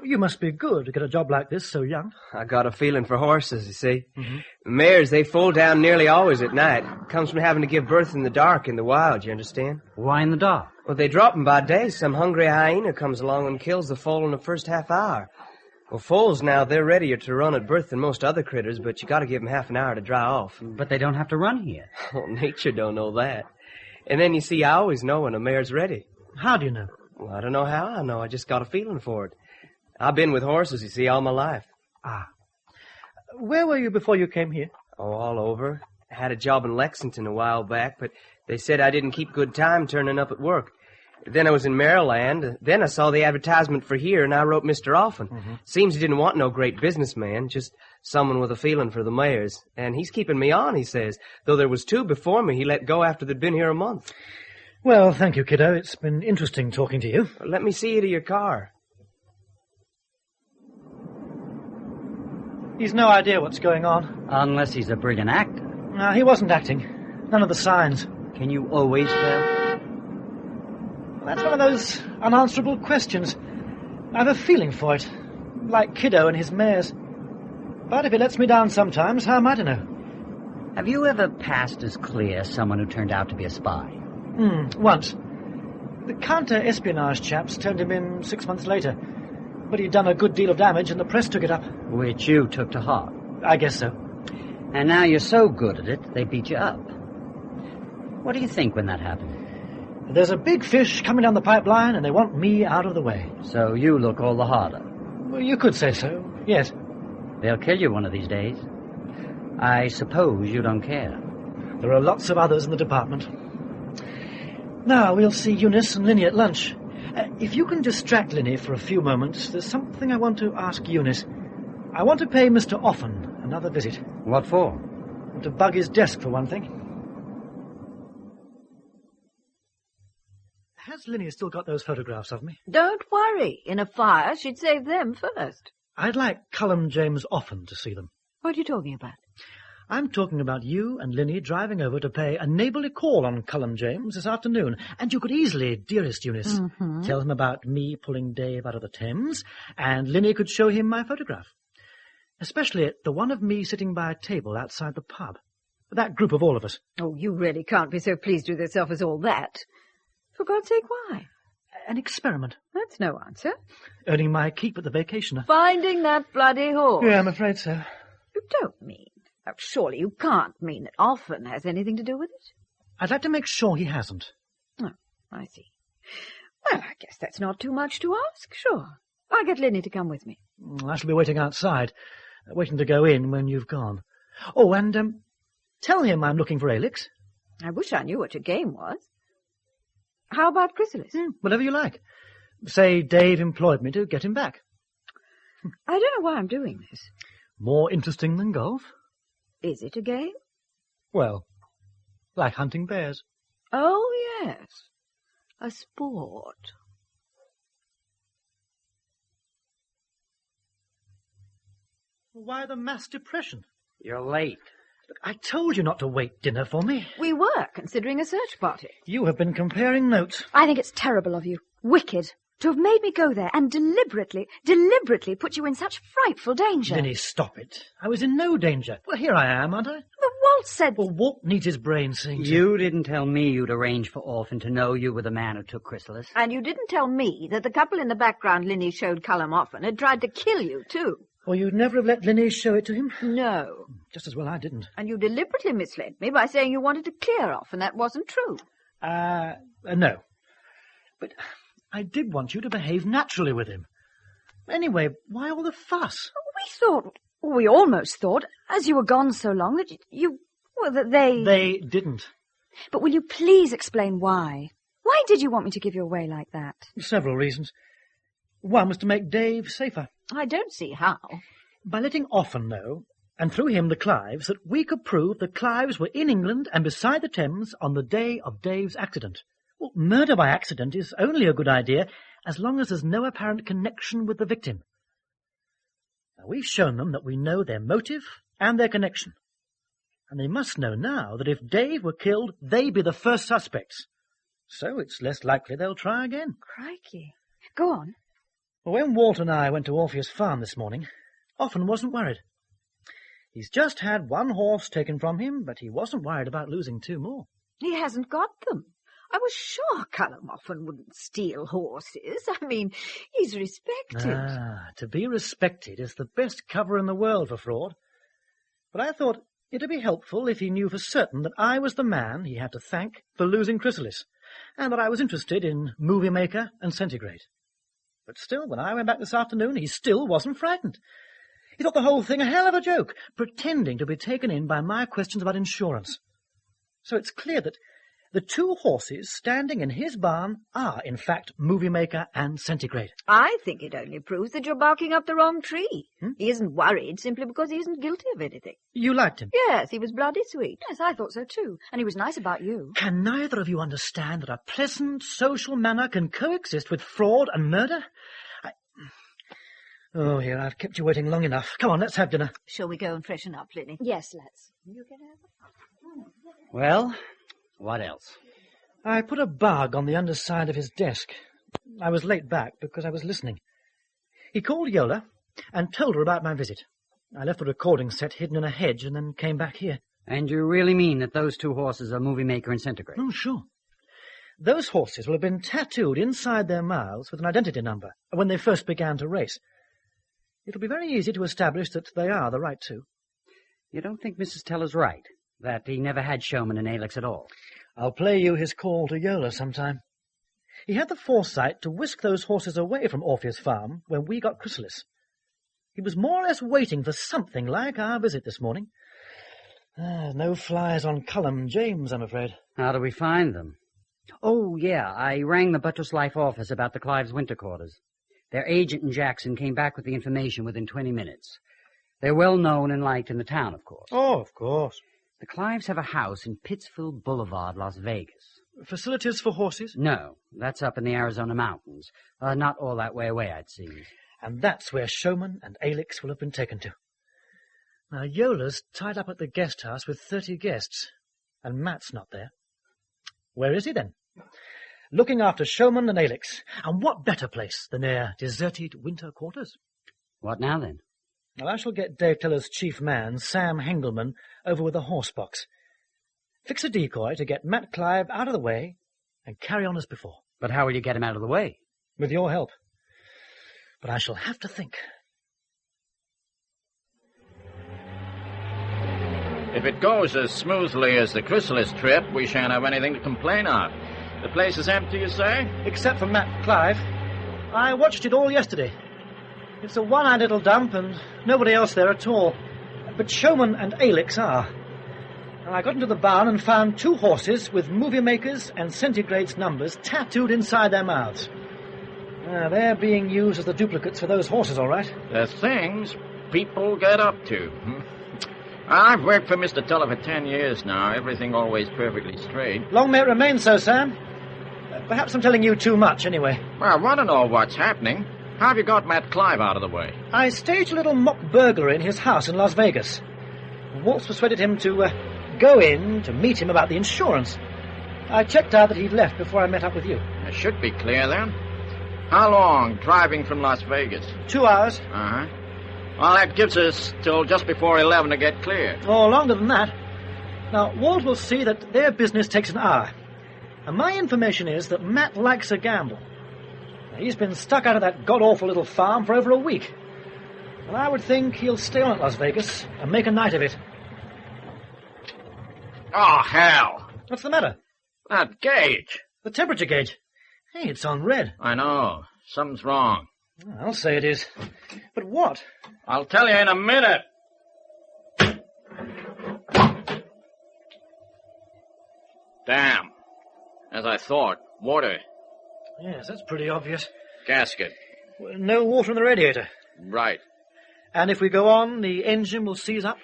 You must be good to get a job like this so young. I got a feeling for horses, you see. Mares, they foal down nearly always at night. Comes from having to give birth in the dark in the wild, you understand? Why in the dark? Well, they drop 'em by day. Some hungry hyena comes along and kills the foal in the first half hour. Well, foals now, they're readier to run at birth than most other critters, but you gotta give 'em half an hour to dry off. But they don't have to run here. Well, nature don't know that. And then, you see, I always know when a mare's ready. How do you know? Well, I don't know how I know. I just got a feeling for it. I've been with horses, you see, all my life. Ah. Where were you before you came here? Oh, all over. I had a job in Lexington a while back, but they said I didn't keep good time turning up at work. Then I was in Maryland. Then I saw the advertisement for here, and I wrote Mr. Offen. Seems he didn't want no great businessman, just someone with a feeling for the mares. And he's keeping me on, he says. Though there was 2 before me he let go after they'd been here a month. Well, thank you, kiddo. It's been interesting talking to you. Let me see you to your car. He's no idea what's going on. Unless he's a brilliant actor. No, he wasn't acting. None of the signs. Can you always tell? That's one of those unanswerable questions. I have a feeling for it. Like Kiddo and his mares. But if he lets me down sometimes, how am I to know? Have you ever passed as clear someone who turned out to be a spy? Once. The counter-espionage chaps turned him in 6 months later. But he'd done a good deal of damage and the press took it up. Which you took to heart. I guess so. And now you're so good at it, they beat you up. What do you think when that happened? There's a big fish coming down the pipeline and they want me out of the way. So you look all the harder. Well, you could say so, yes. They'll kill you one of these days. I suppose you don't care. There are lots of others in the department. Now, we'll see Eunice and Linny at lunch. If you can distract Linny for a few moments, there's something I want to ask Eunice. I want to pay Mr. Offen another visit. What for? To bug his desk, for one thing. Has Linny still got those photographs of me? Don't worry. In a fire, she'd save them first. I'd like Cullum James Offen to see them. What are you talking about? I'm talking about you and Linny driving over to pay a neighbourly call on Cullum James this afternoon. And you could easily, dearest Eunice, tell him about me pulling Dave out of the Thames, and Linny could show him my photograph. Especially the one of me sitting by a table outside the pub. That group of all of us. Oh, you really can't be so pleased with yourself as all that. For God's sake, why? An experiment. That's no answer. Earning my keep at the vacationer. Finding that bloody horse. Yeah, I'm afraid so. You don't mean... Oh, surely you can't mean that Offen has anything to do with it? I'd like to make sure he hasn't. Oh, I see. Well, I guess that's not too much to ask, sure. I'll get Linny to come with me. I shall be waiting outside, waiting to go in when you've gone. Oh, and tell him I'm looking for Alix. I wish I knew what your game was. How about Chrysalis? Whatever you like. Say Dave employed me to get him back. I don't know why I'm doing this. More interesting than golf? Is it a game? Well, like hunting bears. Oh, yes. A sport. Why the mass depression? You're late. Look, I told you not to wait dinner for me. We were considering a search party. You have been comparing notes. I think it's terrible of you. Wicked. To have made me go there and deliberately put you in such frightful danger. Linny, stop it. I was in no danger. Well, here I am, aren't I? But Walt said... Well, Walt needs his brain seeing to. You didn't tell me you'd arranged for Orphan to know you were the man who took Chrysalis. And you didn't tell me that the couple in the background Linny showed Cullum Offen had tried to kill you, too. Well, you'd never have let Linny show it to him? No. Just as well I didn't. And you deliberately misled me by saying you wanted to clear off, and that wasn't true. No. But I did want you to behave naturally with him. Anyway, why all the fuss? We almost thought, as you were gone so long, that they... They didn't. But will you please explain why? Why did you want me to give you away like that? Several reasons. One was to make Dave safer. I don't see how. By letting Offen know, and through him the Clives, that we could prove the Clives were in England and beside the Thames on the day of Dave's accident. Well, murder by accident is only a good idea as long as there's no apparent connection with the victim. Now, we've shown them that we know their motive and their connection. And they must know now that if Dave were killed, they'd be the first suspects. So it's less likely they'll try again. Crikey. Go on. Well, when Walt and I went to Orpheus Farm this morning, Offen wasn't worried. He's just had one horse taken from him, but he wasn't worried about losing 2 more. He hasn't got them. I was sure Callum wouldn't steal horses. I mean, he's respected. To be respected is the best cover in the world for fraud. But I thought it'd be helpful if he knew for certain that I was the man he had to thank for losing Chrysalis, and that I was interested in Movie Maker and Centigrade. But still, when I went back this afternoon, he still wasn't frightened. He thought the whole thing a hell of a joke, pretending to be taken in by my questions about insurance. So it's clear that the two horses standing in his barn are, in fact, Movie Maker and Centigrade. I think it only proves that you're barking up the wrong tree. He isn't worried simply because he isn't guilty of anything. You liked him? Yes, he was bloody sweet. Yes, I thought so too. And he was nice about you. Can neither of you understand that a pleasant, social manner can coexist with fraud and murder? Oh, here, I've kept you waiting long enough. Come on, let's have dinner. Shall we go and freshen up, Linny? Yes, let's. Well, what else? I put a bug on the underside of his desk. I was late back because I was listening. He called Yola and told her about my visit. I left the recording set hidden in a hedge and then came back here. And you really mean that those two horses are Movie Maker and Centigrade? Oh, sure. Those horses will have been tattooed inside their mouths with an identity number when they first began to race. It'll be very easy to establish that they are the right two. You don't think Mrs. Teller's right, that he never had Showman and Alex at all? I'll play you his call to Yola sometime. He had the foresight to whisk those horses away from Orpheus Farm when we got Chrysalis. He was more or less waiting for something like our visit this morning. No flies on Cullum James, I'm afraid. How do we find them? Oh, yeah, I rang the Buttress Life office about the Clives' winter quarters. Their agent in Jackson came back with the information within 20 minutes. They're well known and liked in the town, of course. Oh, of course. The Clives have a house in Pittsfield Boulevard, Las Vegas. Facilities for horses? No, that's up in the Arizona mountains. Not all that way away, I'd see. And that's where Showman and Alex will have been taken to. Now, Yola's tied up at the guest house with 30 guests, and Matt's not there. Where is he, then? Looking after Showman and Alex. And what better place than their deserted winter quarters? What now, then? Well, I shall get Dave Teller's chief man, Sam Hengelman, over with a horse box. Fix a decoy to get Matt Clive out of the way and carry on as before. But how will you get him out of the way? With your help. But I shall have to think. If it goes as smoothly as the Chrysalis trip, we shan't have anything to complain of. The place is empty, you say? Except for Matt Clive. I watched it all yesterday. It's a one-eyed little dump and nobody else there at all. But Showman and Alex are. I got into the barn and found two horses with Movie Makers and Centigrade's numbers tattooed inside their mouths. They're being used as the duplicates for those horses, all right. The things people get up to. I've worked for Mr. Teller for 10 years now. Everything always perfectly straight. Long may it remain so, Sam. Perhaps I'm telling you too much, anyway. Well, I want to know what's happening. How have you got Matt Clive out of the way? I staged a little mock burglary in his house in Las Vegas. Waltz persuaded him to go in to meet him about the insurance. I checked out that he'd left before I met up with you. It should be clear, then. How long driving from Las Vegas? 2 hours. Uh-huh. Well, that gives us till just before 11 to get clear. Oh, longer than that. Now, Walt will see that their business takes an hour. And my information is that Matt likes a gamble. He's been stuck out of that god-awful little farm for over a week. And I would think he'll stay on at Las Vegas and make a night of it. Oh, hell. What's the matter? That gauge. The temperature gauge. Hey, it's on red. I know. Something's wrong. I'll say it is. But what? I'll tell you in a minute. Damn. As I thought. Water. Yes, that's pretty obvious. Gasket. No water in the radiator. Right. And if we go on, the engine will seize up?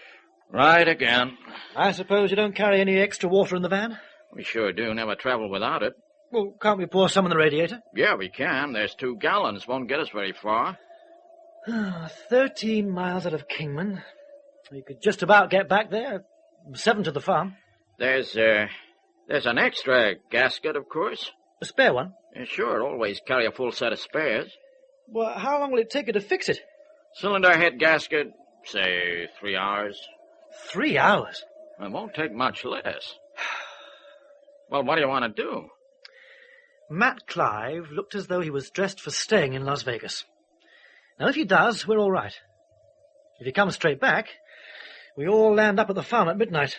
Right again. I suppose you don't carry any extra water in the van? We sure do. Never travel without it. Well, can't we pour some in the radiator? Yeah, we can. There's 2 gallons. Won't get us very far. 13 miles out of Kingman. You could just about get back there. 7 to the farm. There's an extra gasket, of course. A spare one? Yeah, sure, always carry a full set of spares. Well, how long will it take you to fix it? Cylinder head gasket, say 3 hours. 3 hours? It won't take much less. Well, what do you want to do? Matt Clive looked as though he was dressed for staying in Las Vegas. Now, if he does, we're all right. If he comes straight back, we all land up at the farm at midnight.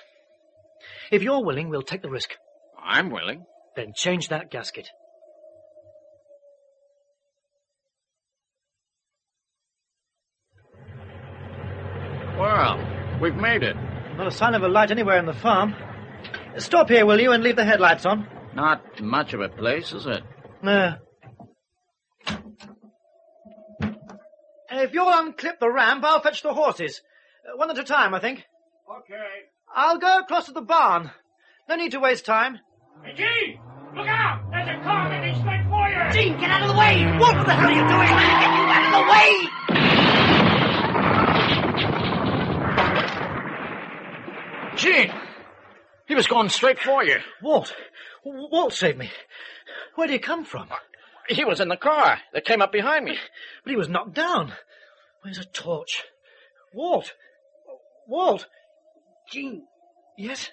If you're willing, we'll take the risk. I'm willing. Then change that gasket. Well, we've made it. Not a sign of a light anywhere in the farm. Stop here, will you, and leave the headlights on? Not much of a place, is it? No. If you'll unclip the ramp, I'll fetch the horses. One at a time, I think. Okay. I'll go across to the barn. No need to waste time. Hey, Gene! Look out! There's a car heading straight for you! Gene, get out of the way! What the hell are you doing? Get you out of the way! Gene! He was going straight for you. Walt saved me. Where did he come from? He was in the car that came up behind me. But he was knocked down. Where's a torch? Walt! Gene. Yes?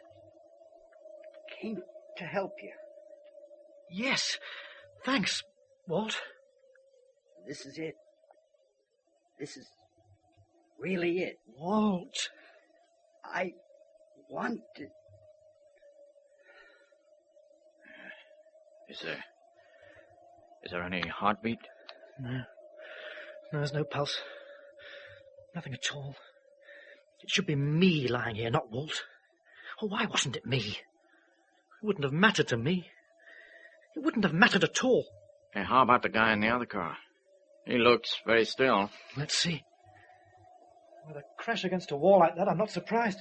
Came to help you. Yes. Thanks, Walt. This is it. This is really it. Walt. I wanted... Is there any heartbeat? No. No, there's no pulse. Nothing at all. It should be me lying here, not Walt. Oh, why wasn't it me? It wouldn't have mattered to me. It wouldn't have mattered at all. Hey, how about the guy in the other car? He looks very still. Let's see. With a crash against a wall like that, I'm not surprised.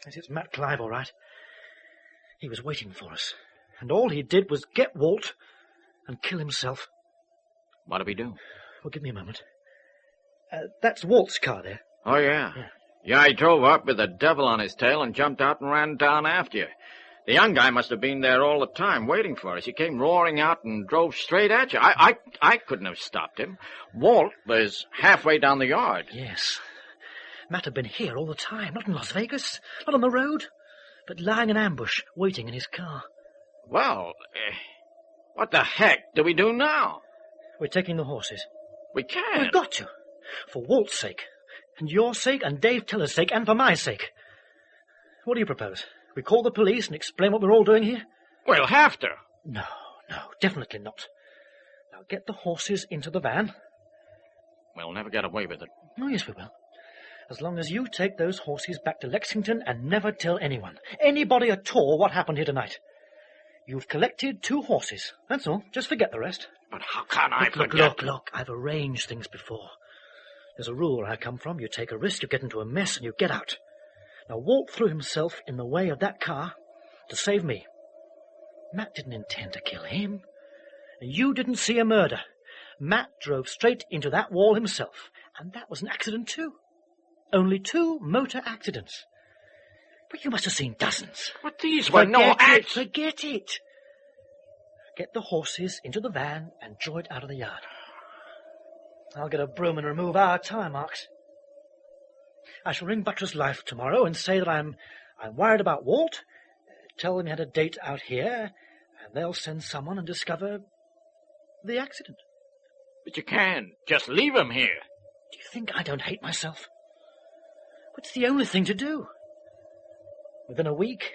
Yes, it's Matt Clive, all right. He was waiting for us. And all he did was get Walt and kill himself. What did he do? Well, give me a moment. That's Walt's car there. Oh, yeah. Yeah, he drove up with the devil on his tail and jumped out and ran down after you. The young guy must have been there all the time waiting for us. He came roaring out and drove straight at you. I couldn't have stopped him. Walt was halfway down the yard. Yes. Matt had been here all the time, not in Las Vegas, not on the road, but lying in ambush, waiting in his car. Well, what the heck do we do now? We're taking the horses. We can't. We've got to. For Walt's sake, and your sake, and Dave Teller's sake, and for my sake. What do you propose? We call the police and explain what we're all doing here? We'll have to. No, definitely not. Now get the horses into the van. We'll never get away with it. Oh, yes, we will. As long as you take those horses back to Lexington and never tell anyone, anybody at all, what happened here tonight. You've collected 2 horses. That's all. Just forget the rest. But how can I forget? Look. I've arranged things before. There's a rule where I come from. You take a risk, you get into a mess, and you get out. Now, Walt threw himself in the way of that car to save me. Matt didn't intend to kill him. And you didn't see a murder. Matt drove straight into that wall himself. And that was an accident, too. Only 2 motor accidents. But you must have seen dozens. But these were no acts. Forget it. Get the horses into the van and draw it out of the yard. I'll get a broom and remove our tire marks. I shall ring Buttress Life tomorrow and say that I'm worried about Walt. Tell them he had a date out here, and they'll send someone and discover the accident. But you can't just leave him here. Do you think I don't hate myself? But it's the only thing to do. Within a week,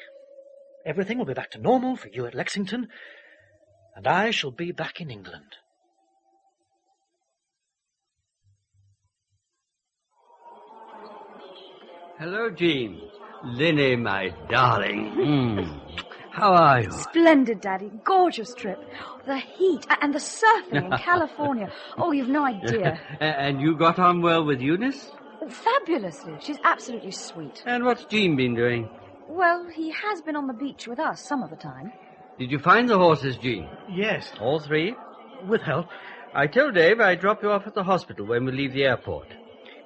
everything will be back to normal for you at Lexington, and I shall be back in England. Hello, Gene. Linny, my darling. How are you? Splendid, Daddy. Gorgeous trip. The heat and the surfing in California. Oh, you've no idea. And you got on well with Eunice? Fabulously. She's absolutely sweet. And what's Gene been doing? Well, he has been on the beach with us some of the time. Did you find the horses, Gene? Yes. All 3? With help. I told Dave I'd drop you off at the hospital when we leave the airport.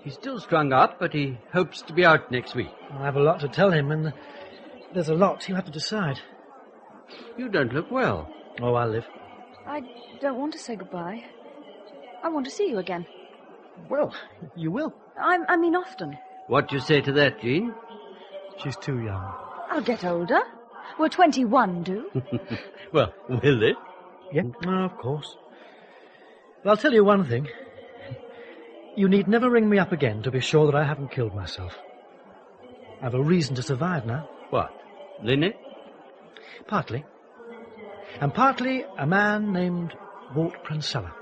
He's still strung up, but he hopes to be out next week. I have a lot to tell him, and there's a lot he'll have to decide. You don't look well. Oh, I'll live. I don't want to say goodbye. I want to see you again. Well, you will. I mean often. What do you say to that, Gene? She's too young. I'll get older. Will 21 do? Well, will it? Yeah, of course. But I'll tell you one thing. You need never ring me up again to be sure that I haven't killed myself. I've a reason to survive now. What? Linnet? Partly. And partly a man named Walt Pransella.